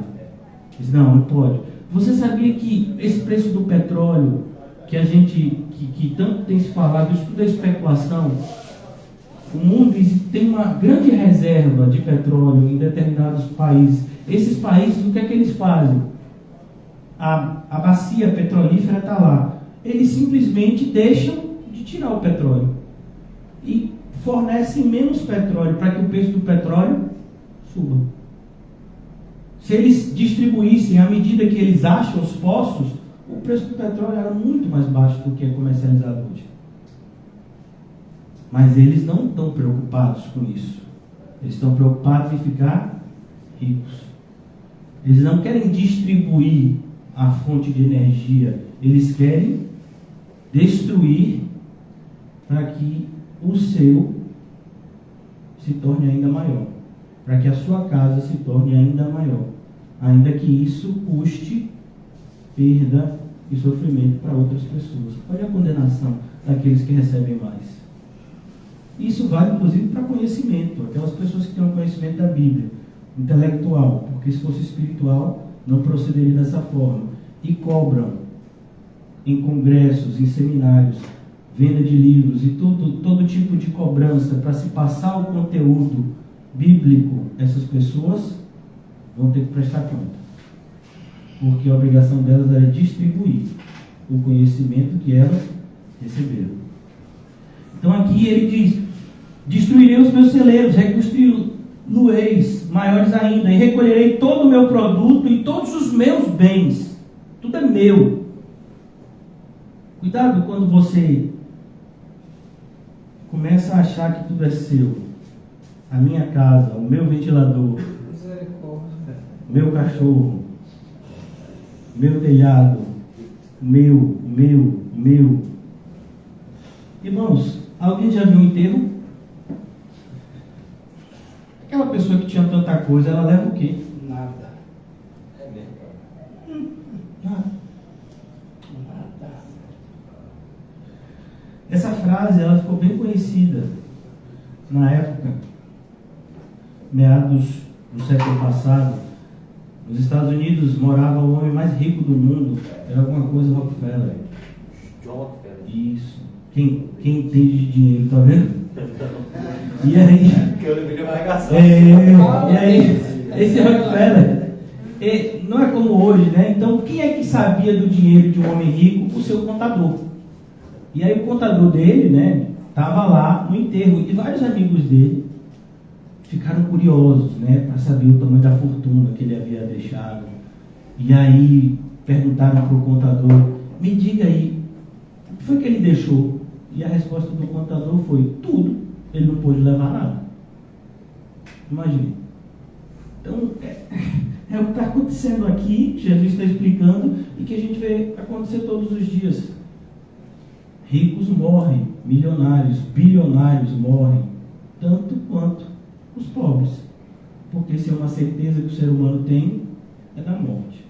Diz: não pode. Você sabia que esse preço do petróleo, que tanto tem se falado, isso tudo é especulação? O mundo tem uma grande reserva de petróleo em determinados países. Esses países, o que é que eles fazem? A bacia petrolífera está lá. Eles simplesmente deixam de tirar o petróleo e fornecem menos petróleo para que o preço do petróleo suba. Se eles distribuíssem à medida que eles acham os poços, o preço do petróleo era muito mais baixo do que é comercializado hoje. Mas eles não estão preocupados com isso. Eles estão preocupados em ficar ricos. Eles não querem distribuir a fonte de energia. Eles querem destruir para que o seu se torne ainda maior. Para que a sua casa se torne ainda maior. Ainda que isso custe perda e sofrimento para outras pessoas. Olha a condenação daqueles que recebem mais. Isso vale inclusive para conhecimento. Aquelas pessoas que têm um conhecimento da Bíblia, intelectual, porque se fosse espiritual, não procederia dessa forma. E cobram em congressos, em seminários, venda de livros e todo tipo de cobrança para se passar o conteúdo bíblico. Essas pessoas vão ter que prestar conta. Porque a obrigação delas era distribuir o conhecimento que elas receberam. Então aqui ele diz: destruirei os meus celeiros, reconstruí-los maiores ainda, e recolherei todo o meu produto e todos os meus bens. Tudo é meu. Cuidado quando você começa a achar que tudo é seu. A minha casa, o meu ventilador, o meu cachorro, meu telhado, meu. Irmãos, alguém já viu um enterro? Aquela pessoa que tinha tanta coisa, ela leva o quê? Nada. É mesmo. Nada. Essa frase, ela ficou bem conhecida na época, meados do século passado. Nos Estados Unidos morava o homem mais rico do mundo. Era alguma coisa Rockefeller. John Rockefeller. Isso. Quem entende de dinheiro, tá vendo? E aí? Que eu lembrei de uma pregação. E aí, esse Rockefeller, não é como hoje, né? Então, quem é que sabia do dinheiro de um homem rico? O seu contador. E aí o contador dele, né, estava lá no enterro. E vários amigos dele ficaram curiosos, né, para saber o tamanho da fortuna que ele havia deixado. E aí perguntaram para o contador: me diga aí, o que foi que ele deixou? E a resposta do contador foi: tudo. Ele não pôde levar nada. Imagine. Então, É o que está acontecendo aqui, que Jesus está explicando, e que a gente vê acontecer todos os dias. Ricos morrem, milionários, bilionários morrem, tanto quanto os pobres. Porque se é uma certeza que o ser humano tem, é da morte.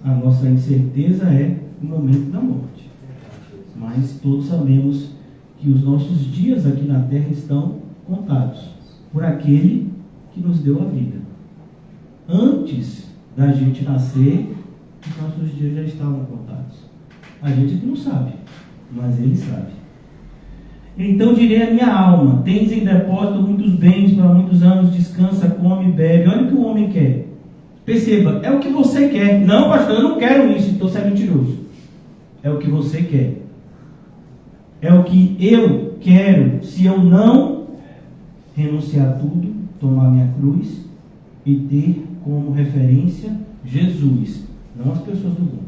A nossa incerteza é o momento da morte. Mas todos sabemos que os nossos dias aqui na terra estão contados por aquele que nos deu a vida. Antes da gente nascer, os nossos dias já estavam contados. A gente que não sabe, mas ele sabe. Então direi à minha alma: tens em depósito muitos bens para muitos anos, descansa, come, bebe. Olha o que o homem quer. Perceba, é o que você quer. Não, pastor, eu não quero isso, então você é mentiroso. É o que você quer. É o que eu quero. Se eu não renunciar a tudo, tomar minha cruz e ter como referência Jesus, não as pessoas do mundo.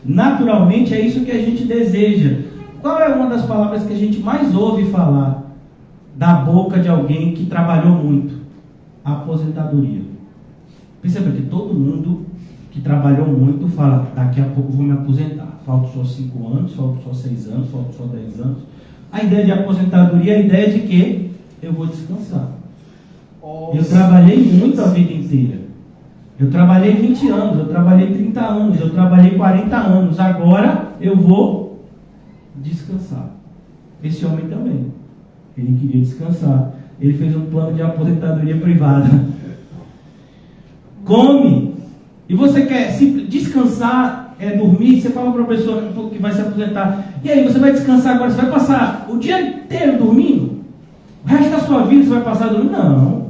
Naturalmente é isso que a gente deseja. Qual é uma das palavras que a gente mais ouve falar da boca de alguém que trabalhou muito? A aposentadoria. Perceba que todo mundo que trabalhou muito fala: daqui a pouco vou me aposentar. Faltam só 5 anos, faltam só 6 anos, faltam só 10 anos. A ideia de aposentadoria é a ideia de que eu vou descansar. Eu trabalhei muito a vida inteira. Eu trabalhei 20 anos, eu trabalhei 30 anos, eu trabalhei 40 anos. Agora eu vou descansar. Esse homem também. Ele queria descansar. Ele fez um plano de aposentadoria privada. Come. E você quer se descansar, dormir. Você fala para a pessoa que vai se aposentar: e aí, você vai descansar agora? Você vai passar o dia inteiro dormindo? O resto da sua vida você vai passar dormindo? Não.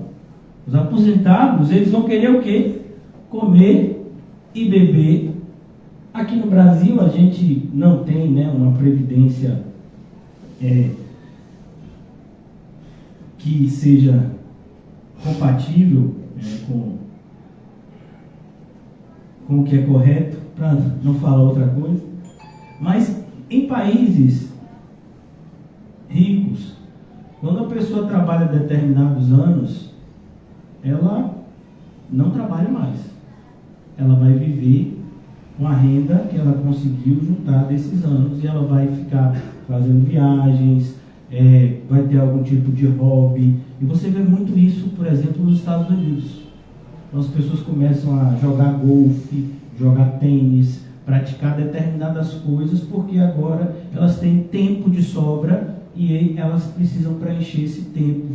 Os aposentados, eles vão querer o quê? Comer e beber. Aqui no Brasil a gente não tem, uma previdência que seja compatível com o que é correto, para não falar outra coisa. Mas em países ricos, quando a pessoa trabalha determinados anos, ela não trabalha mais. Ela vai viver com a renda que ela conseguiu juntar desses anos, e ela vai ficar fazendo viagens, vai ter algum tipo de hobby. E você vê muito isso, por exemplo, nos Estados Unidos. Então, as pessoas começam a jogar golfe, jogar tênis, praticar determinadas coisas, porque agora elas têm tempo de sobra e elas precisam preencher esse tempo.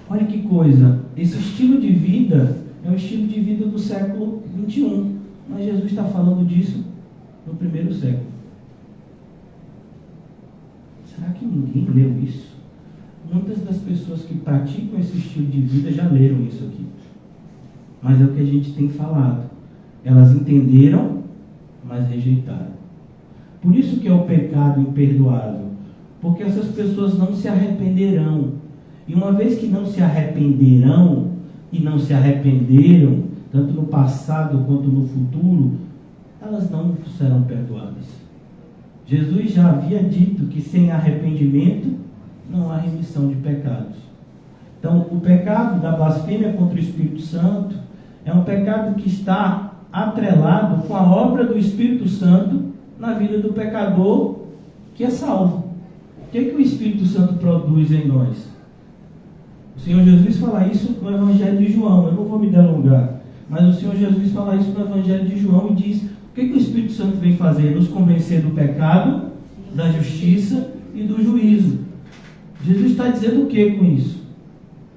Olha que coisa, esse estilo de vida é um estilo de vida do século XXI, mas Jesus está falando disso no primeiro século. Será que ninguém leu isso? Muitas das pessoas que praticam esse estilo de vida já leram isso aqui. Mas é o que a gente tem falado. Elas entenderam, mas rejeitaram. Por isso que é o pecado imperdoável. Porque essas pessoas não se arrependerão. E uma vez que não se arrependerão, e não se arrependeram, tanto no passado quanto no futuro, elas não serão perdoadas. Jesus já havia dito que sem arrependimento não há remissão de pecados. Então, o pecado da blasfêmia contra o Espírito Santo é um pecado que está atrelado com a obra do Espírito Santo na vida do pecador que é salvo. O que o Espírito Santo produz em nós? O Senhor Jesus fala isso no Evangelho de João. Eu não vou me delongar, mas o Senhor Jesus fala isso no Evangelho de João e diz: o que o Espírito Santo vem fazer? Nos convencer do pecado, da justiça e do juízo. Jesus está dizendo o que com isso?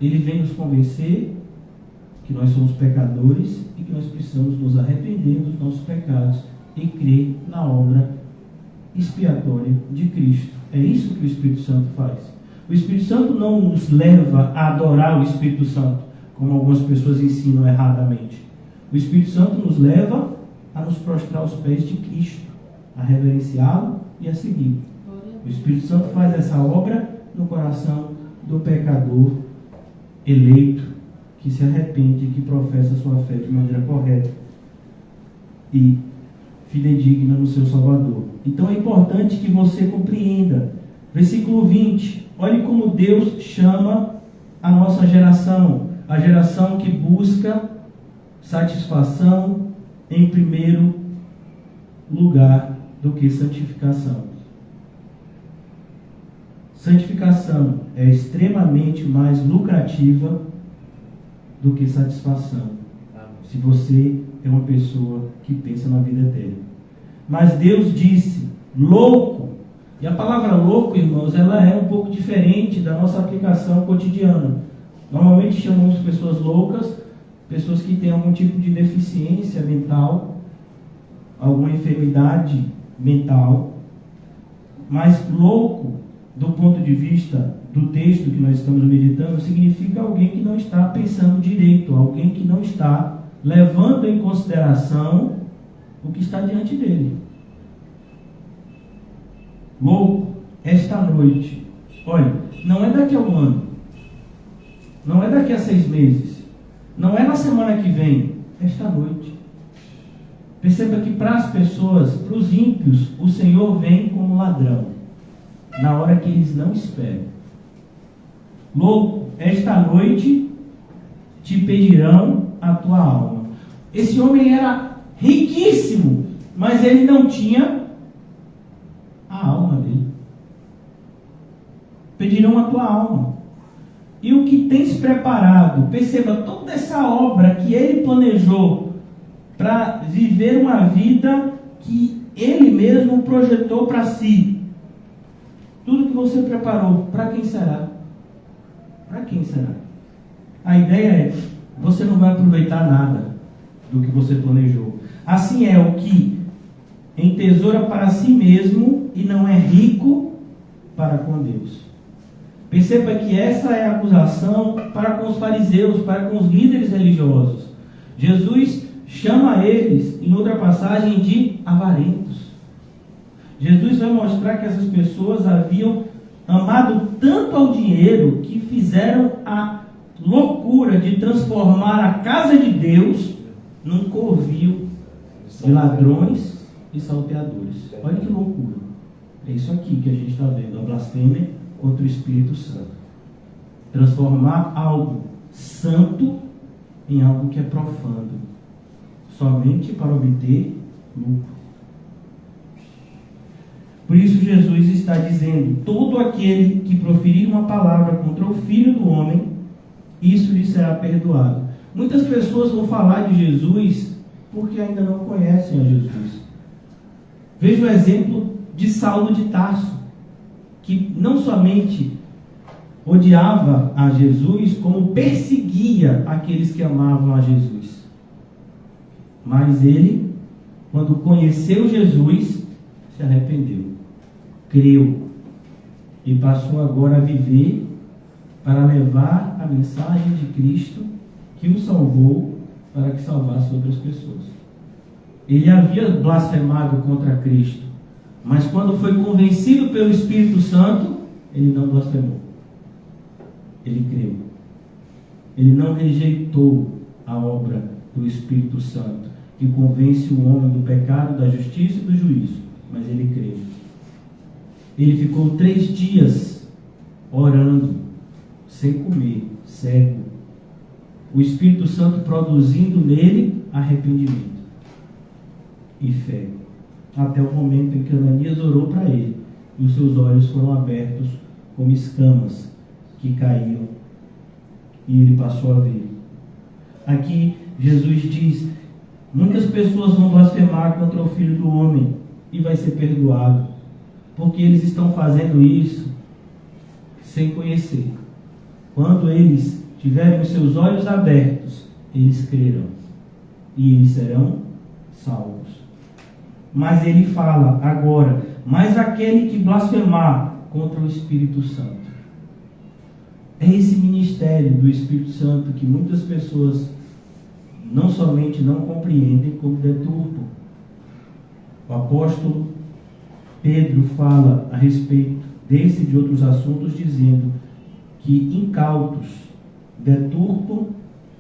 Ele vem nos convencer que nós somos pecadores e que nós precisamos nos arrepender dos nossos pecados e crer na obra expiatória de Cristo. É isso que o Espírito Santo faz. O Espírito Santo não nos leva a adorar o Espírito Santo, como algumas pessoas ensinam erradamente. O Espírito Santo nos leva a nos prostrar aos pés de Cristo, a reverenciá-lo e a seguir. O Espírito Santo faz essa obra no coração do pecador eleito, que se arrepende, que professa a sua fé de maneira correta e fidedigna no seu Salvador. Então é importante que você compreenda. Versículo 20. Olhe como Deus chama a nossa geração. a geração que busca satisfação em primeiro lugar do que santificação. Santificação é extremamente mais lucrativa do que satisfação, se você é uma pessoa que pensa na vida eterna. Mas Deus disse, louco, e a palavra louco, irmãos, ela é um pouco diferente da nossa aplicação cotidiana. Normalmente chamamos pessoas loucas, pessoas que têm algum tipo de deficiência mental, alguma enfermidade mental, mas louco, do ponto de vista do texto que nós estamos meditando, significa alguém que não está pensando direito, alguém que não está levando em consideração o que está diante dele. Louco, esta noite, olha, não é daqui a um ano, não é daqui a 6 meses, não é na semana que vem, esta noite. Perceba que para as pessoas, para os ímpios, o Senhor vem como ladrão, na hora que eles não esperam. Louco, esta noite te pedirão a tua alma. Esse homem era riquíssimo, mas ele não tinha a alma dele. Pedirão a tua alma. E o que tens preparado? Perceba toda essa obra que ele planejou para viver uma vida que ele mesmo projetou para si. Tudo que você preparou, para quem será? Para quem será? A ideia é, você não vai aproveitar nada do que você planejou. Assim é o que entesoura para si mesmo e não é rico para com Deus. Perceba que essa é a acusação para com os fariseus, para com os líderes religiosos. Jesus chama eles, em outra passagem, de avarentos. Jesus vai mostrar que essas pessoas haviam amado tanto ao dinheiro que fizeram a loucura de transformar a casa de Deus num covil de ladrões e salteadores. Olha que loucura. É isso aqui que a gente está vendo, a blasfêmia contra o Espírito Santo. Transformar algo santo em algo que é profano, somente para obter lucro. Por isso Jesus está dizendo, todo aquele que proferir uma palavra contra o Filho do Homem, isso lhe será perdoado. Muitas pessoas vão falar de Jesus porque ainda não conhecem a Jesus. Veja o exemplo de Saulo de Tarso, que não somente odiava a Jesus, como perseguia aqueles que amavam a Jesus. Mas ele, quando conheceu Jesus, se arrependeu, creu e passou agora a viver para levar a mensagem de Cristo que o salvou para que salvasse outras pessoas. Ele havia blasfemado contra Cristo, mas quando foi convencido pelo Espírito Santo, ele não blasfemou. Ele creu. Ele não rejeitou a obra do Espírito Santo, que convence o homem do pecado, da justiça e do juízo, mas ele creu. Ele ficou 3 dias orando, sem comer, cego. O Espírito Santo produzindo nele arrependimento e fé. Até o momento em que Ananias orou para ele, e os seus olhos foram abertos como escamas que caíam, e ele passou a ver. Aqui Jesus diz, muitas pessoas vão blasfemar contra o Filho do Homem e vai ser perdoado, porque eles estão fazendo isso sem conhecer. Quando eles tiverem os seus olhos abertos, eles crerão e eles serão salvos. Mas ele fala agora, mas aquele que blasfemar contra o Espírito Santo. É esse ministério do Espírito Santo que muitas pessoas não somente não compreendem, como deturpam. O apóstolo Pedro fala a respeito desse e de outros assuntos, dizendo que incautos deturpam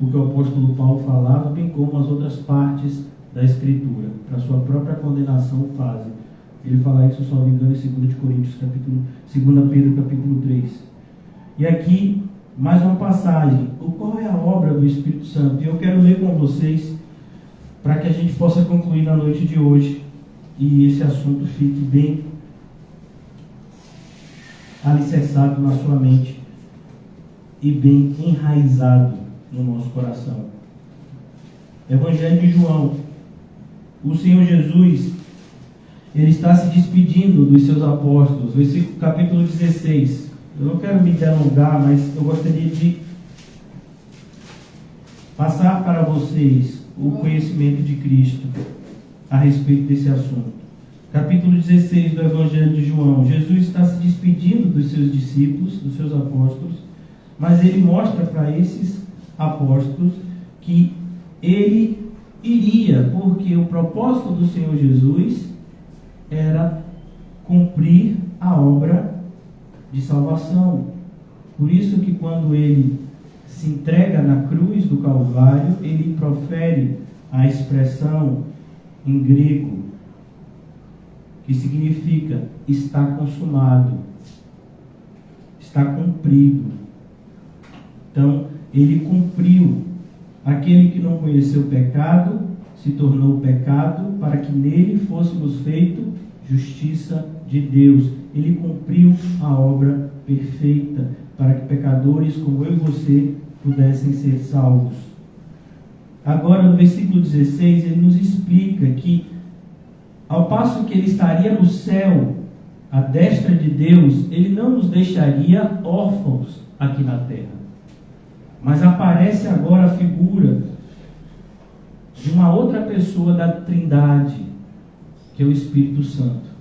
o que o apóstolo Paulo falava, bem como as outras partes da Escritura, para sua própria condenação fazem. Ele fala isso, só me engano, em 2 Coríntios, 2 Pedro, capítulo 3. E aqui, mais uma passagem. Qual é a obra do Espírito Santo? E eu quero ler com vocês para que a gente possa concluir na noite de hoje e esse assunto fique bem alicerçado na sua mente e bem enraizado no nosso coração. Evangelho de João. O Senhor Jesus, ele está se despedindo dos seus apóstolos. Versículo capítulo 16. Eu não quero me delongar, mas eu gostaria de passar para vocês o conhecimento de Cristo a respeito desse assunto. Capítulo 16 do Evangelho de João. Jesus está se despedindo dos seus discípulos, dos seus apóstolos, mas ele mostra para esses apóstolos que ele iria, porque o propósito do Senhor Jesus era cumprir a obra de salvação. Por isso que quando ele se entrega na cruz do Calvário, ele profere a expressão em grego que significa está consumado, está cumprido. Então, ele cumpriu. Aquele que não conheceu o pecado se tornou pecado para que nele fôssemos feito justiça de Deus. Ele cumpriu a obra perfeita para que pecadores como eu e você pudessem ser salvos. Agora, no versículo 16, ele nos explica que, ao passo que ele estaria no céu, à destra de Deus, ele não nos deixaria órfãos aqui na terra. Mas aparece agora a figura de uma outra pessoa da Trindade, que é o Espírito Santo.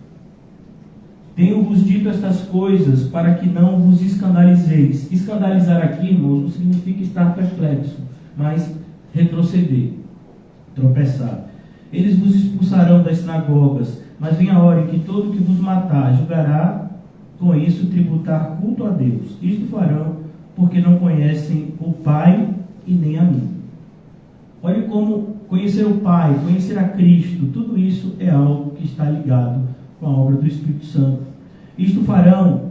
Tenho-vos dito estas coisas para que não vos escandalizeis. Escandalizar aqui, irmãos, não significa estar perplexo, mas retroceder, tropeçar. Eles vos expulsarão das sinagogas, mas vem a hora em que todo que vos matar julgará com isso tributar culto a Deus. Isto farão porque não conhecem o Pai e nem a mim. Olhe como conhecer o Pai, conhecer a Cristo, tudo isso é algo que está ligado com a obra do Espírito Santo. Isto farão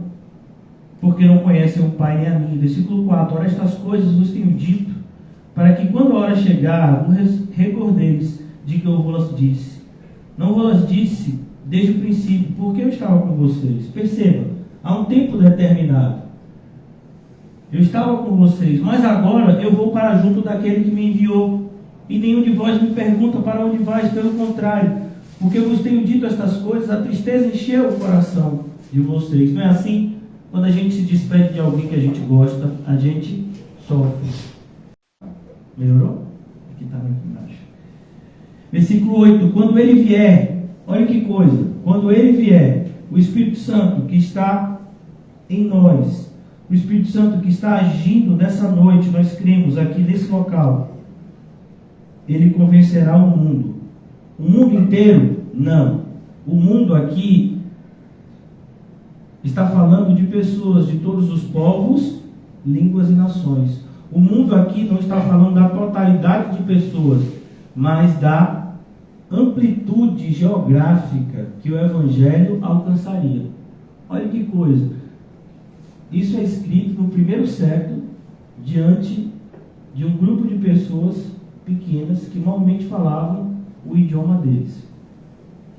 porque não conhecem o Pai nem a mim. Versículo 4. Ora, estas coisas vos tenho dito, para que quando a hora chegar, vos recordeis de que eu vos disse. Não vos disse desde o princípio, porque eu estava com vocês. Perceba, há um tempo determinado. Eu estava com vocês, mas agora eu vou para junto daquele que me enviou. E nenhum de vós me pergunta para onde vais, pelo contrário. Porque eu vos tenho dito estas coisas, a tristeza encheu o coração de vocês. Não é assim? Quando a gente se despede de alguém que a gente gosta, a gente sofre. Melhorou? Aqui está aqui embaixo. Versículo 8. Quando ele vier, olha que coisa. Quando ele vier, o Espírito Santo que está em nós, o Espírito Santo que está agindo nessa noite, nós cremos aqui nesse local, ele convencerá o mundo. O mundo inteiro? Não. O mundo aqui está falando de pessoas de todos os povos, línguas e nações. O mundo aqui não está falando da totalidade de pessoas, mas da amplitude geográfica que o Evangelho alcançaria. Olha que coisa. Isso é escrito no primeiro século, diante de um grupo de pessoas pequenas que normalmente falavam o idioma deles.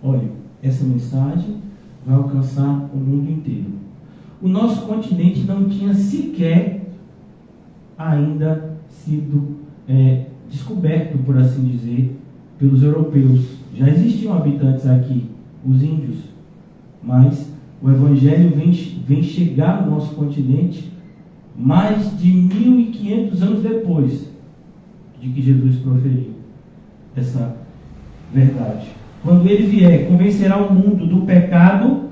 Olha, essa mensagem vai alcançar o mundo inteiro. O nosso continente não tinha sequer ainda sido descoberto, por assim dizer, pelos europeus. Já existiam habitantes aqui, os índios, mas o Evangelho vem chegar no nosso continente mais de 1.500 anos depois de que Jesus proferiu essa verdade. Quando ele vier, convencerá o mundo do pecado,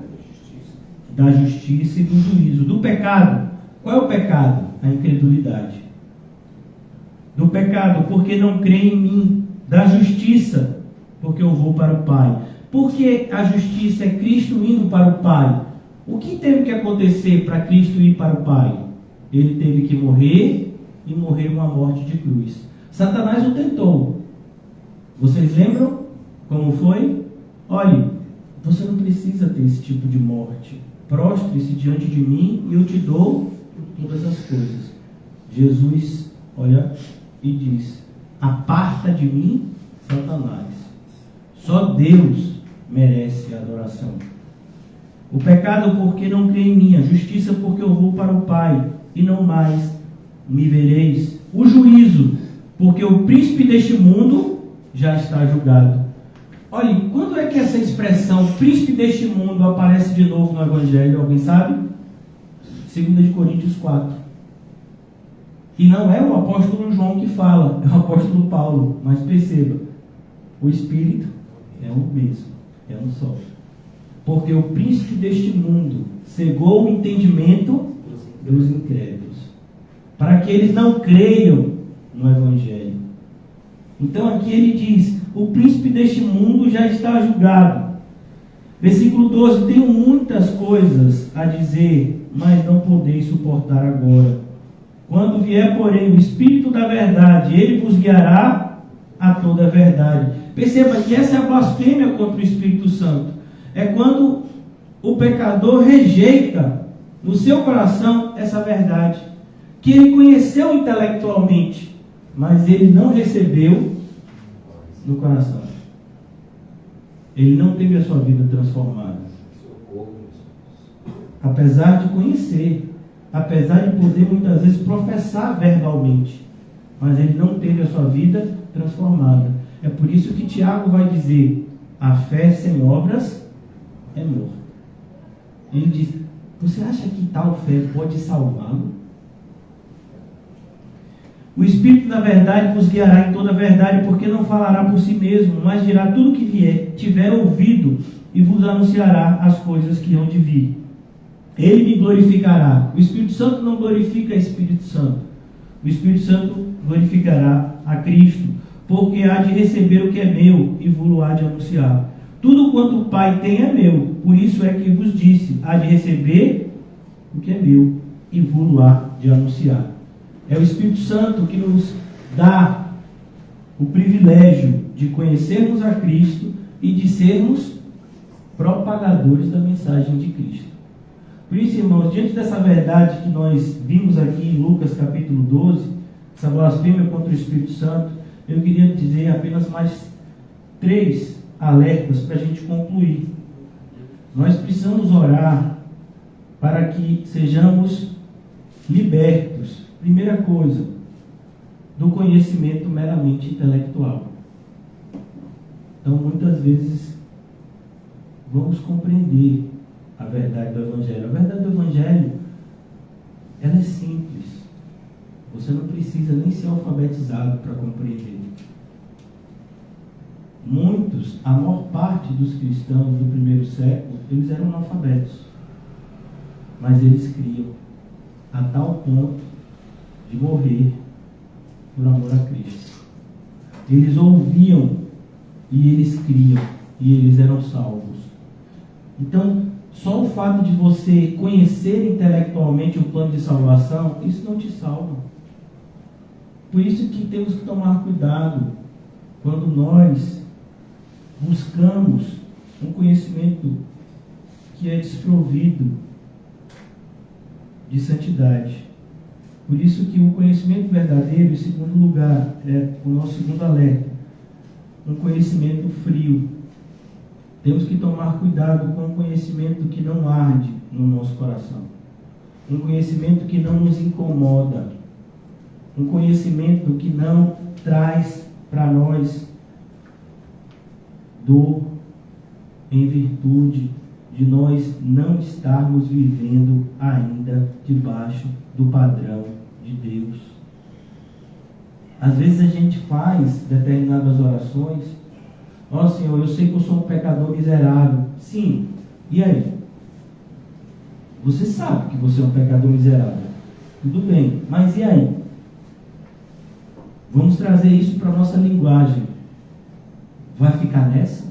da justiça e do juízo. Do pecado. Qual é o pecado? A incredulidade. Do pecado, porque não crê em mim. Da justiça, porque eu vou para o Pai. Porque a justiça é Cristo indo para o Pai. O que teve que acontecer para Cristo ir para o Pai? Ele teve que morrer e morrer uma morte de cruz. Satanás o tentou. Vocês lembram como foi? Olhe, você não precisa ter esse tipo de morte. Prostre-se diante de mim e eu te dou todas as coisas. Jesus olha e diz: aparta de mim, Satanás. Só Deus merece a adoração. O pecado porque não crê em mim, a justiça porque eu vou para o Pai e não mais me vereis. O juízo porque o príncipe deste mundo já está julgado. Olha, quando é que essa expressão príncipe deste mundo aparece de novo no Evangelho? Alguém sabe? 2 Coríntios 4. E não é o apóstolo João que fala, é o apóstolo Paulo. Mas perceba, o Espírito é o mesmo, é um só. Porque o príncipe deste mundo cegou o entendimento dos incrédulos, para que eles não creiam no Evangelho. Então aqui ele diz: o príncipe deste mundo já está julgado. Versículo 12: tenho muitas coisas a dizer, mas não podeis suportar agora. Quando vier, porém, o Espírito da verdade, ele vos guiará a toda a verdade. Perceba que essa é a blasfêmia contra o Espírito Santo. É quando o pecador rejeita no seu coração essa verdade, que ele conheceu intelectualmente, mas ele não recebeu no coração. Ele não teve a sua vida transformada. Apesar de conhecer, apesar de poder muitas vezes professar verbalmente, mas ele não teve a sua vida transformada. É por isso que Tiago vai dizer: a fé sem obras é morta. Ele diz: você acha que tal fé pode salvá-lo? O Espírito da verdade vos guiará em toda a verdade, porque não falará por si mesmo, mas dirá tudo o que tiver ouvido, e vos anunciará as coisas que hão de vir. Ele me glorificará. O Espírito Santo não glorifica o Espírito Santo. O Espírito Santo glorificará a Cristo, porque há de receber o que é meu e vos há de anunciar. Tudo quanto o Pai tem é meu, por isso é que vos disse: há de receber o que é meu e vos há de anunciar. É o Espírito Santo que nos dá o privilégio de conhecermos a Cristo e de sermos propagadores da mensagem de Cristo. Por isso, irmãos, diante dessa verdade que nós vimos aqui em Lucas capítulo 12, essa blasfêmia contra o Espírito Santo, eu queria dizer apenas mais 3 alertas para a gente concluir. Nós precisamos orar para que sejamos libertos, primeira coisa, do conhecimento meramente intelectual. Então, muitas vezes, vamos compreender a verdade do Evangelho. A verdade do Evangelho, ela é simples. Você não precisa nem ser alfabetizado para compreender. Muitos, a maior parte dos cristãos do primeiro século, eles eram analfabetos. Mas eles criam a tal ponto de morrer por amor a Cristo. Eles ouviam e eles criam e eles eram salvos. Então, só o fato de você conhecer intelectualmente o plano de salvação, isso não te salva. Por isso que temos que tomar cuidado quando nós buscamos um conhecimento que é desprovido de santidade. Por isso que o conhecimento verdadeiro, em segundo lugar, é o nosso segundo alerta, um conhecimento frio. Temos que tomar cuidado com um conhecimento que não arde no nosso coração, um conhecimento que não nos incomoda, um conhecimento que não traz para nós dor em virtude de nós não estarmos vivendo ainda debaixo do padrão de Deus. Às vezes a gente faz determinadas orações: ó Senhor, eu sei que eu sou um pecador miserável. Sim, e aí? Você sabe que você é um pecador miserável. Tudo bem, mas e aí? Vamos trazer isso para a nossa linguagem. Vai ficar nessa?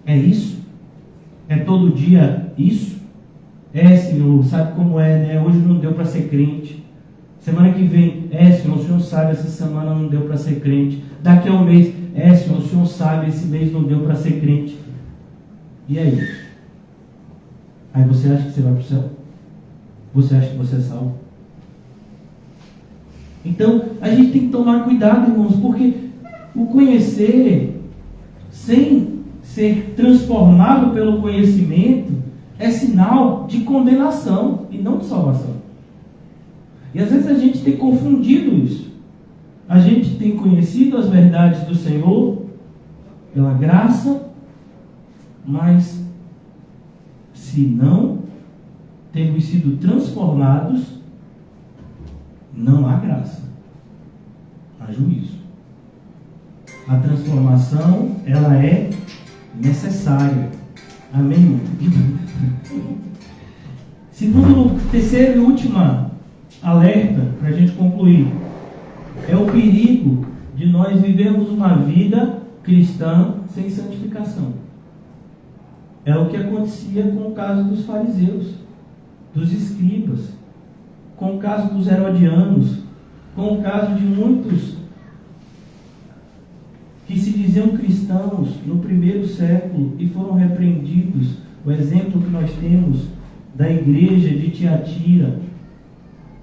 É isso? É todo dia isso? É, Senhor, sabe como é, né? Hoje não deu para ser crente. Semana que vem, Senhor, o Senhor sabe, essa semana não deu para ser crente. Daqui a um mês, Senhor, o Senhor sabe, esse mês não deu para ser crente. E aí? Aí você acha que você vai para o céu? Você acha que você é salvo? Então, a gente tem que tomar cuidado, irmãos, porque o conhecer, sem ser transformado pelo conhecimento, é sinal de condenação e não de salvação. E às vezes a gente tem confundido isso. A gente tem conhecido as verdades do Senhor pela graça, mas se não termos sido transformados, não há graça, há juízo. A transformação, ela é necessária. Amém? Segundo, terceiro e última alerta, para a gente concluir, é o perigo de nós vivermos uma vida cristã sem santificação. É o que acontecia com o caso dos fariseus, dos escribas, com o caso dos herodianos, com o caso de muitos que se diziam cristãos no primeiro século e foram repreendidos. O exemplo que nós temos da igreja de Tiatira,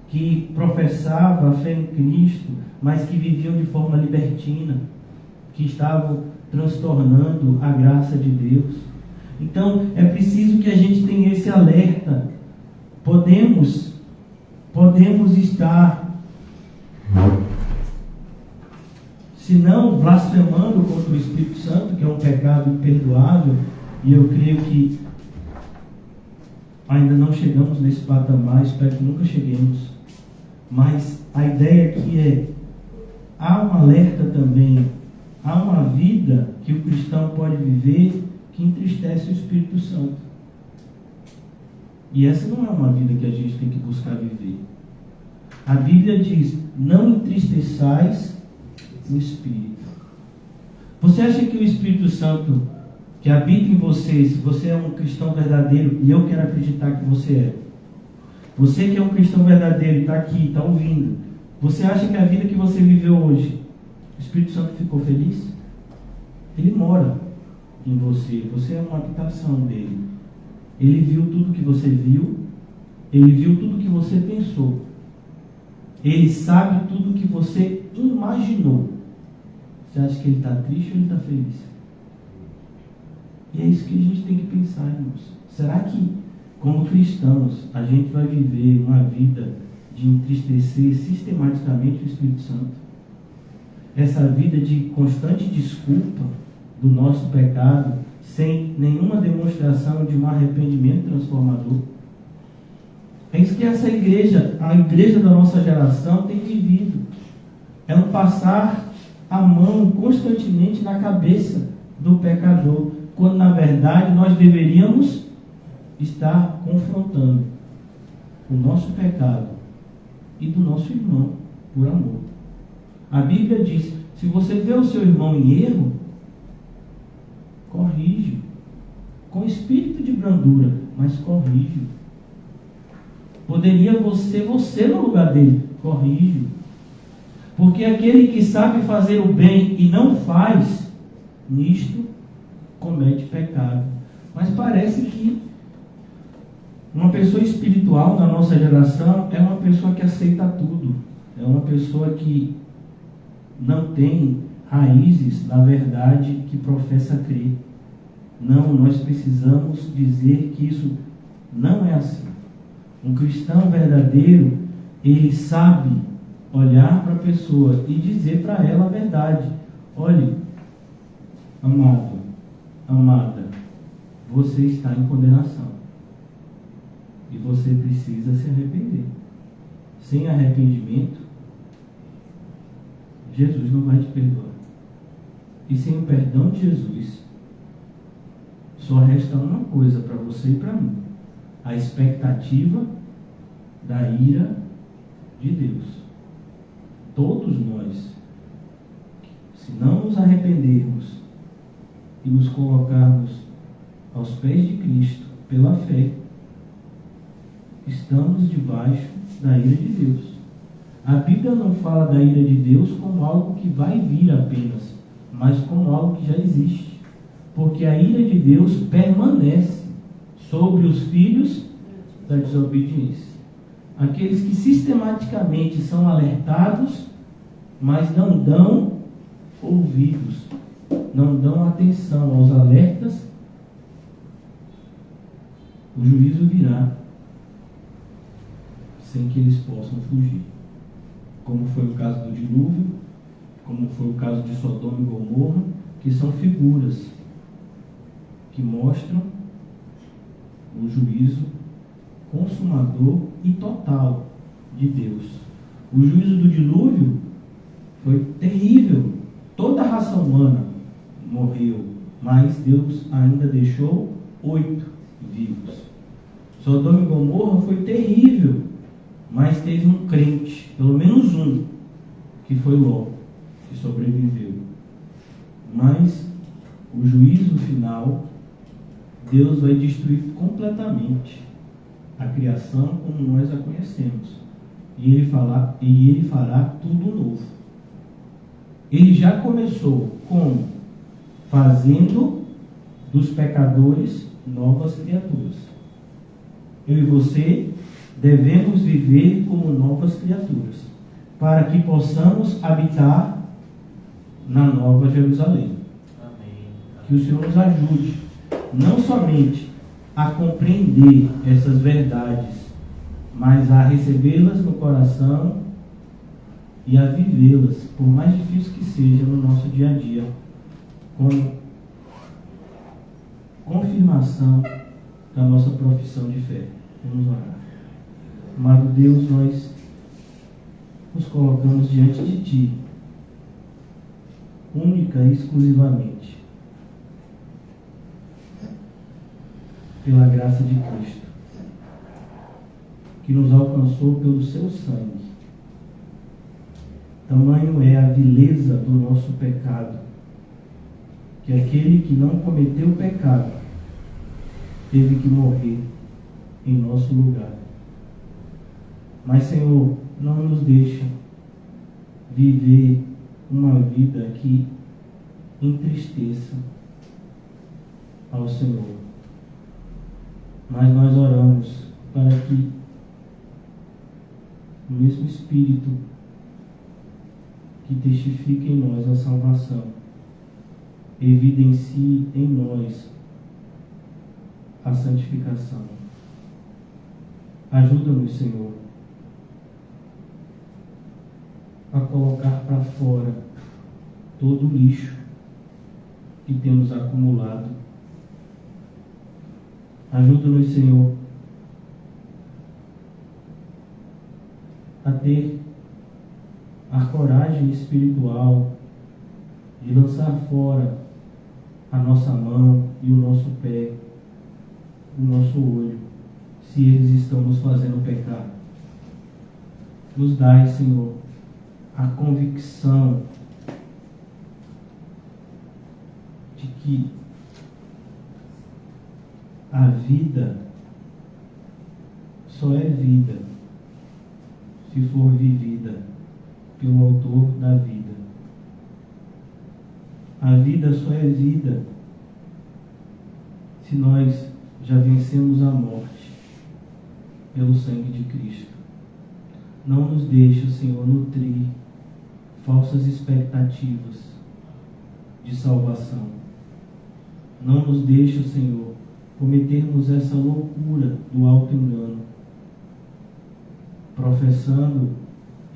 que professava a fé em Cristo, mas que viviam de forma libertina, que estavam transtornando a graça de Deus. Então, é preciso que a gente tenha esse alerta. Podemos estar, se não blasfemando contra o Espírito Santo, que é um pecado imperdoável, e eu creio que ainda não chegamos nesse patamar, espero que nunca cheguemos. Mas a ideia aqui é, há um alerta também, há uma vida que o cristão pode viver que entristece o Espírito Santo. E essa não é uma vida que a gente tem que buscar viver. A Bíblia diz, não entristeçais o Espírito. Você acha que o Espírito Santo que habita em você, se você é um cristão verdadeiro, e eu quero acreditar que você é, você que é um cristão verdadeiro, está aqui, está ouvindo, você acha que a vida que você viveu hoje, o Espírito Santo ficou feliz? Ele mora em você, você é uma habitação dele. Ele viu tudo que você viu, ele viu tudo que você pensou, ele sabe tudo que você imaginou. Você acha que ele está triste ou ele está feliz? E é isso que a gente tem que pensar, irmãos. Será que, como cristãos, a gente vai viver uma vida de entristecer sistematicamente o Espírito Santo? Essa vida de constante desculpa do nosso pecado, sem nenhuma demonstração de um arrependimento transformador? É isso que essa igreja, a igreja da nossa geração, tem vivido. É um passar a mão constantemente na cabeça do pecador, quando na verdade nós deveríamos estar confrontando o nosso pecado e do nosso irmão por amor. A Bíblia diz, se você vê o seu irmão em erro, corrige, com espírito de brandura, mas corrige. Poderia você no lugar dele, corrige. Porque aquele que sabe fazer o bem e não faz, nisto comete pecado. Mas parece que uma pessoa espiritual na nossa geração é uma pessoa que aceita tudo. É uma pessoa que não tem raízes na verdade que professa crer. Não, nós precisamos dizer que isso não é assim. Um cristão verdadeiro, ele sabe olhar para a pessoa e dizer para ela a verdade. Olhe, amado, amada, você está em condenação e você precisa se arrepender. Sem arrependimento, Jesus não vai te perdoar. E sem o perdão de Jesus, só resta uma coisa para você e para mim: a expectativa da ira de Deus. Todos nós, se não nos arrependermos e nos colocarmos aos pés de Cristo pela fé, estamos debaixo da ira de Deus. A Bíblia não fala da ira de Deus como algo que vai vir apenas, mas como algo que já existe. Porque a ira de Deus permanece sobre os filhos da desobediência. aqueles que sistematicamente são alertados, mas não dão ouvidos, não dão atenção aos alertas, o juízo virá sem que eles possam fugir. Como foi o caso do dilúvio, como foi o caso de Sodoma e Gomorra, que são figuras que mostram o juízo consumador e total de Deus. O juízo do dilúvio foi terrível. Toda a raça humana morreu, mas Deus ainda deixou 8 vivos. Sodoma e Gomorra foi terrível, mas teve um crente, pelo menos um, que foi Ló, que sobreviveu. Mas o juízo final, Deus vai destruir completamente a criação como nós a conhecemos. E ele fará tudo novo. Ele já começou como? Fazendo dos pecadores novas criaturas. Eu e você devemos viver como novas criaturas, para que possamos habitar na Nova Jerusalém. Amém. Que o Senhor nos ajude, não somente a compreender essas verdades, mas a recebê-las no coração e a vivê-las, por mais difícil que seja no nosso dia a dia, como confirmação da nossa profissão de fé. Vamos orar. Amado Deus, nós nos colocamos diante de Ti, única e exclusivamente, pela graça de Cristo, que nos alcançou pelo Seu sangue. Tamanho é a vileza do nosso pecado, que aquele que não cometeu pecado teve que morrer em nosso lugar. Mas, Senhor, não nos deixa viver uma vida que entristeça ao Senhor. Mas nós oramos para que o mesmo Espírito que testifica em nós a salvação evidencie em nós a santificação. Ajuda-nos, Senhor, a colocar para fora todo o lixo que temos acumulado. Ajuda-nos, Senhor, a ter a coragem espiritual de lançar fora a nossa mão e o nosso pé, o nosso olho, se eles estão nos fazendo pecar. Nos dai, Senhor, a convicção de que a vida só é vida se for vivida pelo autor da vida. A vida só é vida se nós já vencemos a morte pelo sangue de Cristo. Não nos deixa, Senhor, nutrir falsas expectativas de salvação. Não nos deixa, Senhor, cometermos essa loucura do auto-engano, professando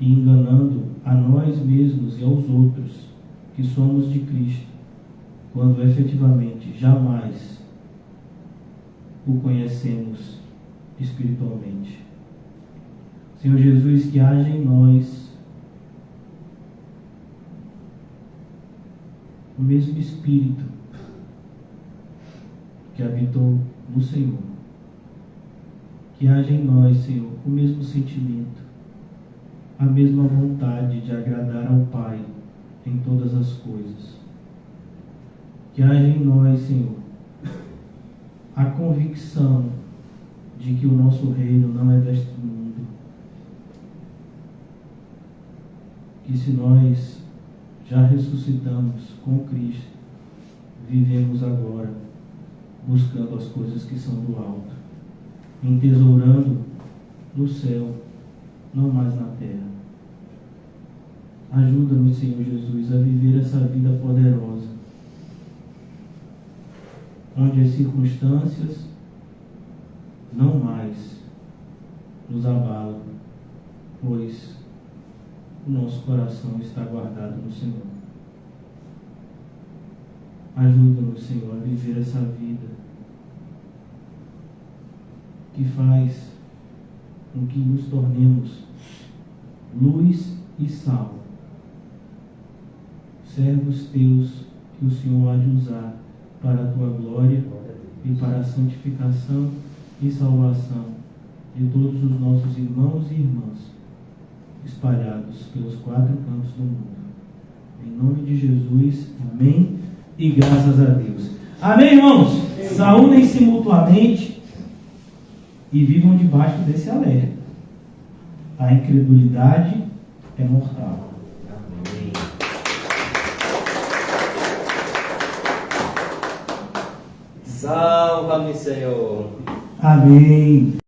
e enganando a nós mesmos e aos outros que somos de Cristo, quando efetivamente jamais o conhecemos espiritualmente. Senhor Jesus, que haja em nós o mesmo Espírito que habitou no Senhor. Que haja em nós, Senhor, o mesmo sentimento, a mesma vontade de agradar ao Pai em todas as coisas. Que haja em nós, Senhor, a convicção de que o nosso reino não é deste mundo. Que se nós já ressuscitamos com Cristo, vivemos agora buscando as coisas que são do alto, entesourando no céu não mais na terra. Ajuda-nos, Senhor Jesus, a viver essa vida poderosa, onde as circunstâncias não mais nos abalam, pois o nosso coração está guardado no Senhor. Ajuda-nos, Senhor, a viver essa vida que faz com que nos tornemos luz e sal, servos teus que o Senhor há de usar para a tua glória e para a santificação e salvação de todos os nossos irmãos e irmãs espalhados pelos 4 cantos do mundo. Em nome de Jesus, amém e graças a Deus. Amém, irmãos? Saúdem-se mutuamente e vivam debaixo desse alerta. A incredulidade é mortal. Amém. Salva-me, Senhor. Amém.